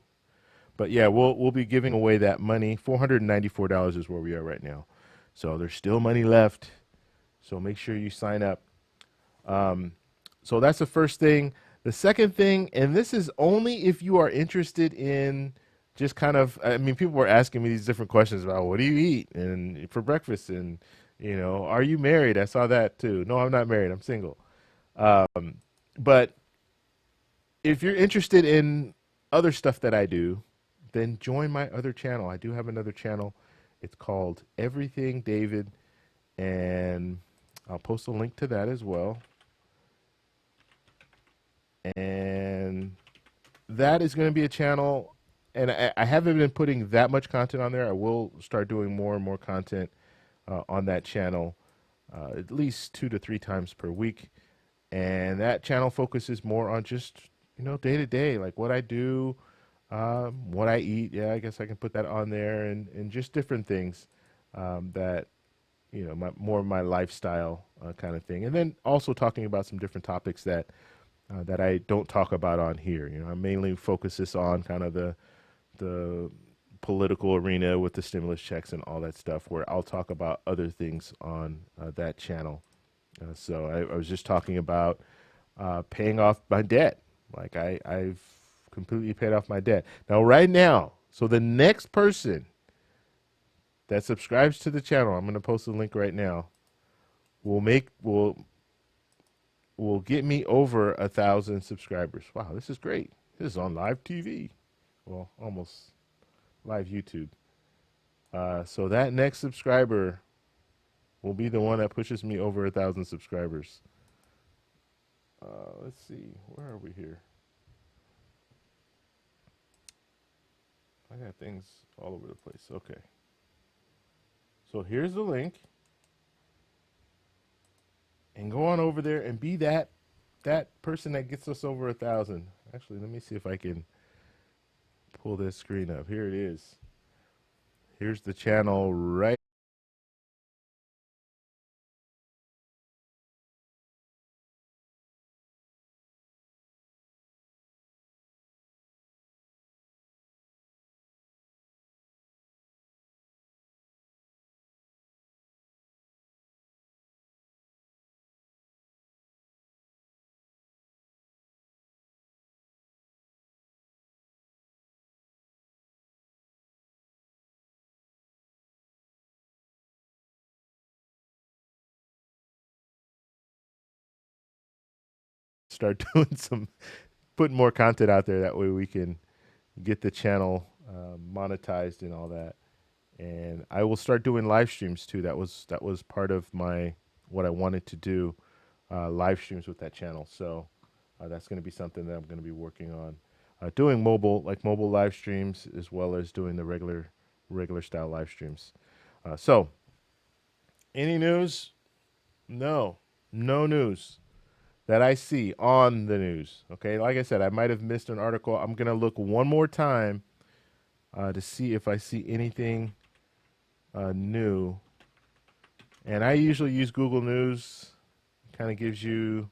S1: But yeah, we'll be giving away that money. $494 is where we are right now. So there's still money left. So make sure you sign up. So that's the first thing. The second thing, and this is only if you are interested in just kind of, I mean, people were asking me these different questions about what do you eat and for breakfast, and are you married? I saw that too. No, I'm not married. I'm single. But if you're interested in other stuff that I do, then join my other channel. I do have another channel. It's called Everything David, and I'll post a link to that as well. And that is going to be a channel, and I haven't been putting that much content on there. I will start doing more and more content on that channel, at least 2 to 3 times per week. And that channel focuses more on just, day to day, like what I do, what I eat. Yeah, I guess I can put that on there, and just different things that, more of my lifestyle kind of thing. And then also talking about some different topics that I don't talk about on here. I mainly focus this on kind of the political arena with the stimulus checks and all that stuff, where I'll talk about other things on that channel. So I was just talking about paying off my debt. Like I've completely paid off my debt. Now, right now, so the next person that subscribes to the channel, I'm going to post a link right now, will get me over 1,000 subscribers. Wow, this is great. This is on live TV. Well, almost live YouTube. So that next subscriber will be the one that pushes me over 1,000 subscribers. Let's see, where are we here? I got things all over the place. Okay. So here's the link. And go on over there and be that person that gets us over 1,000. Actually, let me see if I can pull this screen up. Here it is. Here's the channel right. Start doing putting more content out there. That way we can get the channel monetized and all that. And I will start doing live streams too. That was part of what I wanted to do, live streams with that channel. So that's going to be something that I'm going to be working on, doing mobile live streams, as well as doing the regular style live streams. So any news? No news that I see on the news. Okay, like I said, I might have missed an article. I'm gonna look one more time to see if I see anything new. And I usually use Google News. Kind of gives you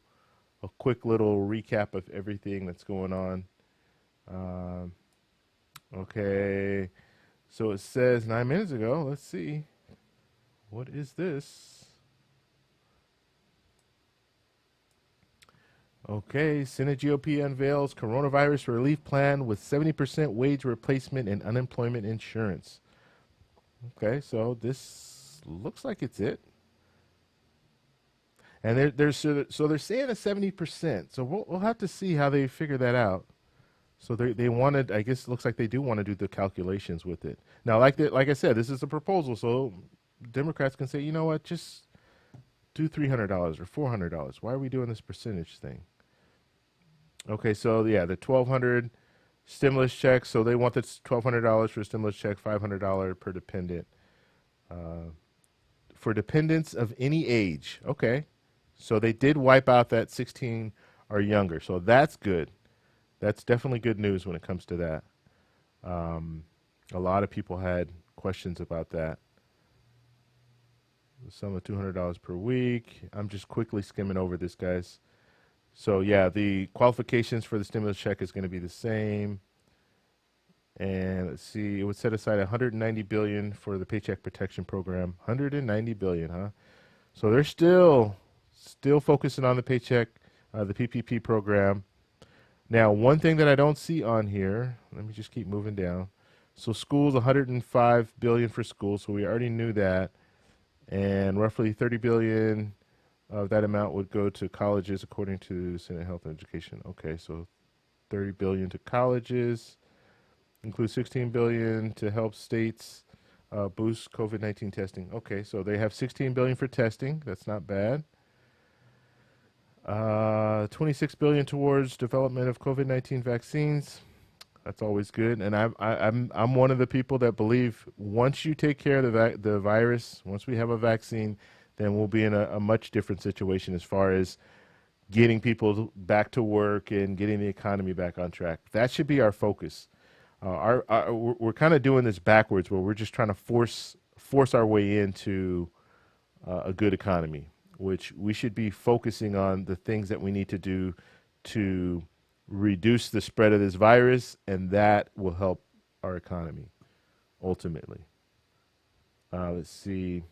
S1: a quick little recap of everything that's going on. Okay, so it says 9 minutes ago. Let's see. What is this? Okay, Senate GOP unveils coronavirus relief plan with 70% wage replacement and unemployment insurance. Okay, so this looks like it's it. And they're saying a 70%. So we'll have to see how they figure that out. So they wanted, I guess it looks like they do want to do the calculations with it. Now, like I said, this is a proposal, so Democrats can say, you know what, just do $300 or $400. Why are we doing this percentage thing? Okay, so yeah, the $1,200 stimulus check. So they want the $1,200 for a stimulus check, $500 per dependent. For dependents of any age. Okay, so they did wipe out that 16 or younger. So that's good. That's definitely good news when it comes to that. A lot of people had questions about that. The sum of $200 per week. I'm just quickly skimming over this, guys. So yeah, the qualifications for the stimulus check is going to be the same. And let's see, it would set aside $190 billion for the Paycheck Protection Program. $190 billion, huh? So they're still focusing on the paycheck, the PPP program. Now, one thing that I don't see on here, let me just keep moving down. So schools, $105 billion for schools. So we already knew that, and roughly $30 billion of that amount would go to colleges, according to Senate Health and Education. Okay, so $30 billion to colleges, includes $16 billion to help states boost COVID-19 testing. Okay, so they have $16 billion for testing. That's not bad. $26 billion towards development of COVID-19 vaccines. That's always good. And I'm one of the people that believe once you take care of the virus, once we have a vaccine, then we'll be in a much different situation as far as getting people back to work and getting the economy back on track. That should be our focus. We're kind of doing this backwards, where we're just trying to force our way into a good economy, which we should be focusing on the things that we need to do to reduce the spread of this virus, and that will help our economy. ultimately. Let's see.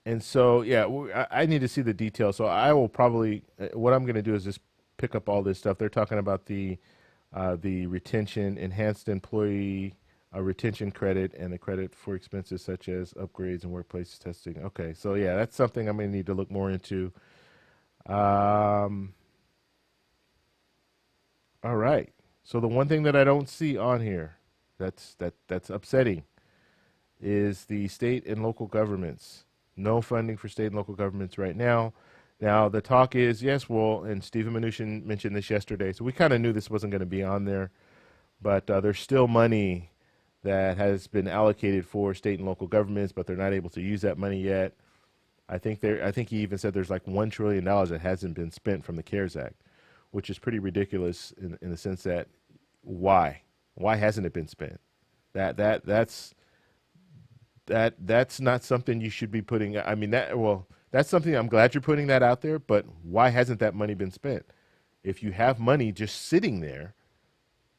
S1: And so, yeah, I need to see the details. So I will probably, what I'm going to do is just pick up all this stuff. They're talking about the retention, enhanced employee retention credit, and the credit for expenses such as upgrades and workplace testing. Okay, so yeah, that's something I'm going to need to look more into. All right. So the one thing that I don't see on here that's upsetting is the state and local governments. No funding for state and local governments right now. Now the talk is yes, well, and Stephen Mnuchin mentioned this yesterday, so we kind of knew this wasn't going to be on there, but there's still money that has been allocated for state and local governments, but they're not able to use that money yet. I think he even said there's like $1 trillion that hasn't been spent from the CARES Act, which is pretty ridiculous in the sense that why hasn't it been spent? That's not something you should be putting. I mean that's something I'm glad you're putting that out there, but why hasn't that money been spent? If you have money just sitting there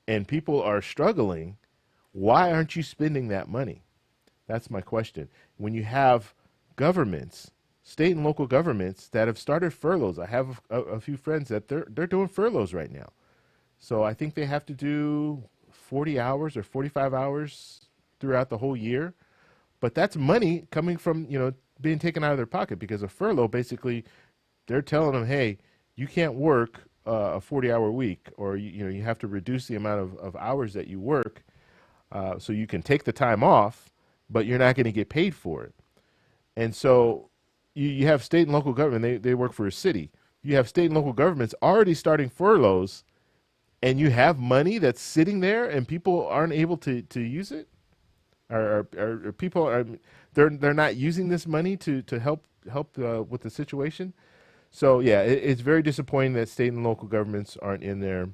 S1: and people are struggling, why aren't you spending that money? That's my question. When you have governments, state and local governments that have started furloughs, I have a few friends that they're doing furloughs right now. So I think they have to do 40 hours or 45 hours throughout the whole year. But that's money coming from, being taken out of their pocket because a furlough, basically, they're telling them, hey, you can't work a 40-hour week, or you have to reduce the amount of hours that you work, so you can take the time off, but you're not going to get paid for it. And so you have state and local government, they work for a city. You have state and local governments already starting furloughs, and you have money that's sitting there and people aren't able to use it? Are people they're not using this money to help with the situation? So yeah, it's very disappointing that state and local governments aren't in there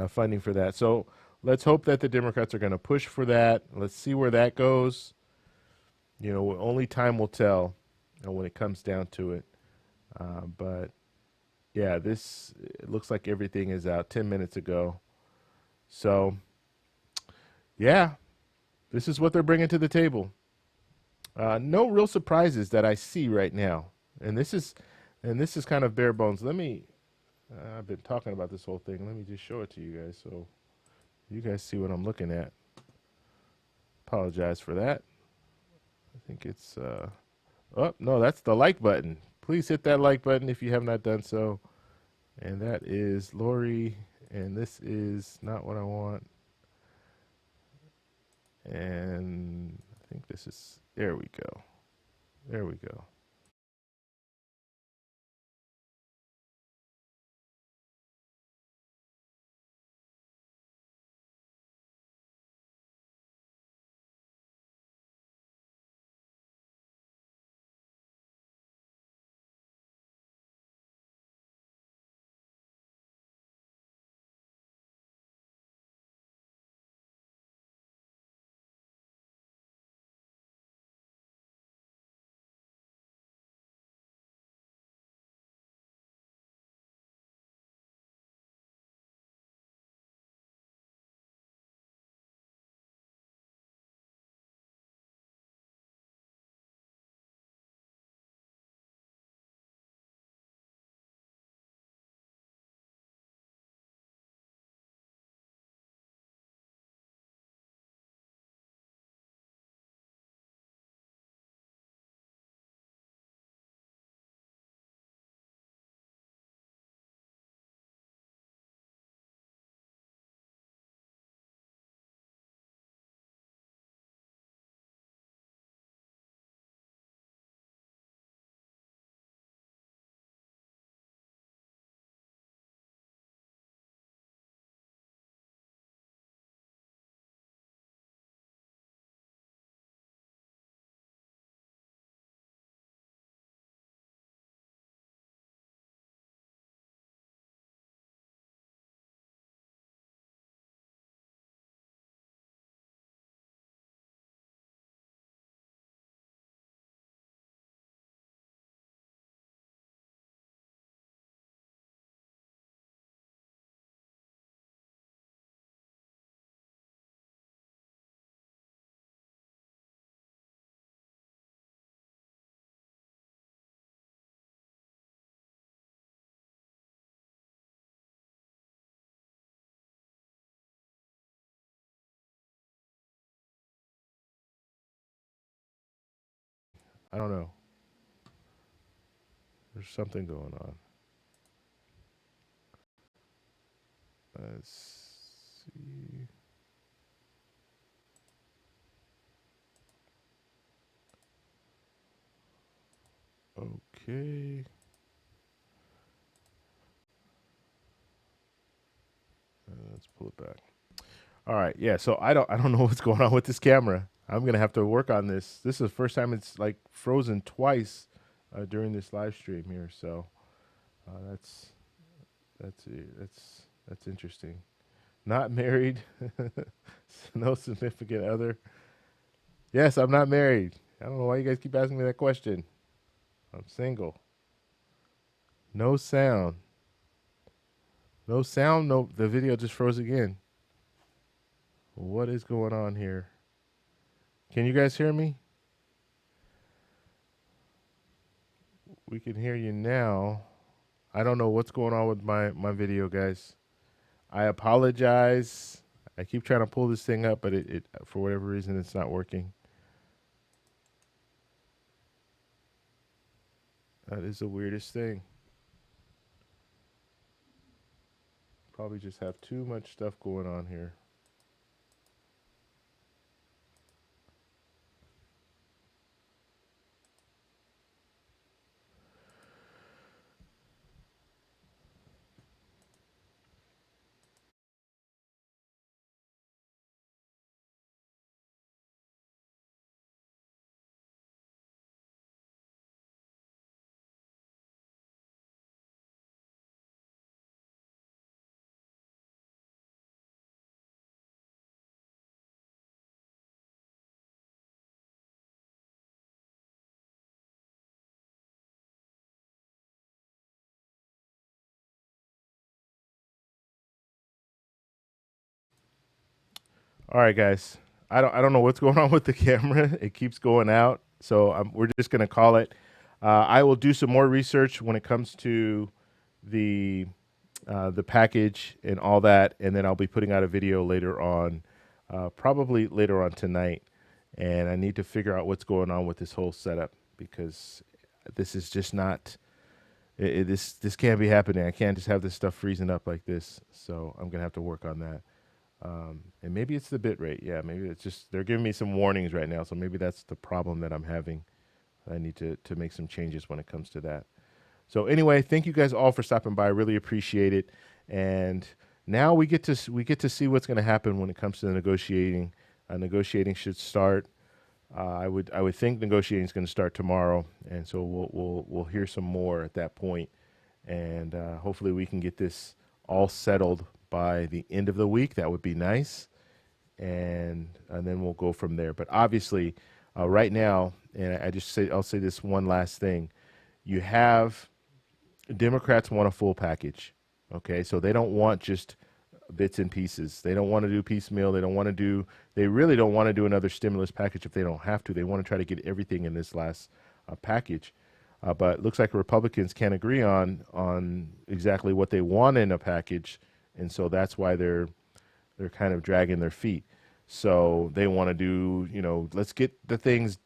S1: funding for that. So let's hope that the Democrats are going to push for that. Let's see where that goes. Only time will tell when it comes down to it. But yeah, it looks like everything is out 10 minutes ago. So yeah, this is what they're bringing to the table. No real surprises that I see right now, and this is kind of bare bones. I've been talking about this whole thing. Let me just show it to you guys so you guys see what I'm looking at. Apologize for that. I think it's oh no, that's the like button. Please hit that like button if you have not done so. And that is Lori, and this is not what I want. And I think this is, there we go. There we go. I don't know. There's something going on. Let's see. Okay. Let's pull it back. All right. Yeah. So I don't know what's going on with this camera. I'm gonna have to work on this. This is the first time it's like frozen twice during this live stream here. So that's that's interesting. Not married. No significant other. Yes, I'm not married. I don't know why you guys keep asking me that question. I'm single. No sound. No sound. No. The video just froze again. What is going on here? Can you guys hear me? We can hear you now. I don't know what's going on with my video, guys. I apologize. I keep trying to pull this thing up, but it for whatever reason it's not working. That is the weirdest thing. Probably just have too much stuff going on here. All right, guys. I don't know what's going on with the camera. It keeps going out, so we're just gonna call it. I will do some more research when it comes to the package and all that, and then I'll be putting out a video later on, probably later on tonight. And I need to figure out what's going on with this whole setup because this is just not. This can't be happening. I can't just have this stuff freezing up like this. So I'm gonna have to work on that. And maybe it's the bit rate. Yeah, maybe it's just they're giving me some warnings right now. So maybe that's the problem that I'm having. I need to make some changes when it comes to that. So anyway, thank you guys all for stopping by. I really appreciate it. And now we get to see what's going to happen when it comes to the negotiating. Negotiating should start. I would think negotiating is going to start tomorrow, and so we'll hear some more at that point, and hopefully we can get this all settled by the end of the week. That would be nice, and then we'll go from there. But obviously, right now, and I'll say this one last thing: you have Democrats want a full package. Okay, so they don't want just bits and pieces. They don't want to do piecemeal. They really don't want to do another stimulus package if they don't have to. They want to try to get everything in this last package. But it looks like Republicans can't agree on exactly what they want in a package, and so that's why they're kind of dragging their feet. So they want to do, let's get the things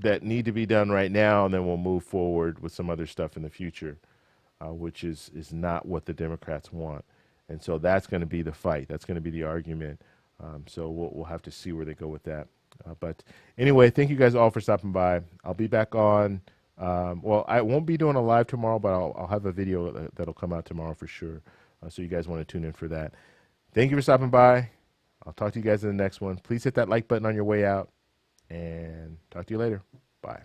S1: that need to be done right now, and then we'll move forward with some other stuff in the future, which is not what the Democrats want. And so that's going to be the fight. That's going to be the argument. So we'll have to see where they go with that. But anyway, thank you guys all for stopping by. I'll be back on. Well, I won't be doing a live tomorrow, but I'll have a video that'll come out tomorrow for sure. So you guys want to tune in for that. Thank you for stopping by. I'll talk to you guys in the next one. Please hit that like button on your way out, and talk to you later. Bye.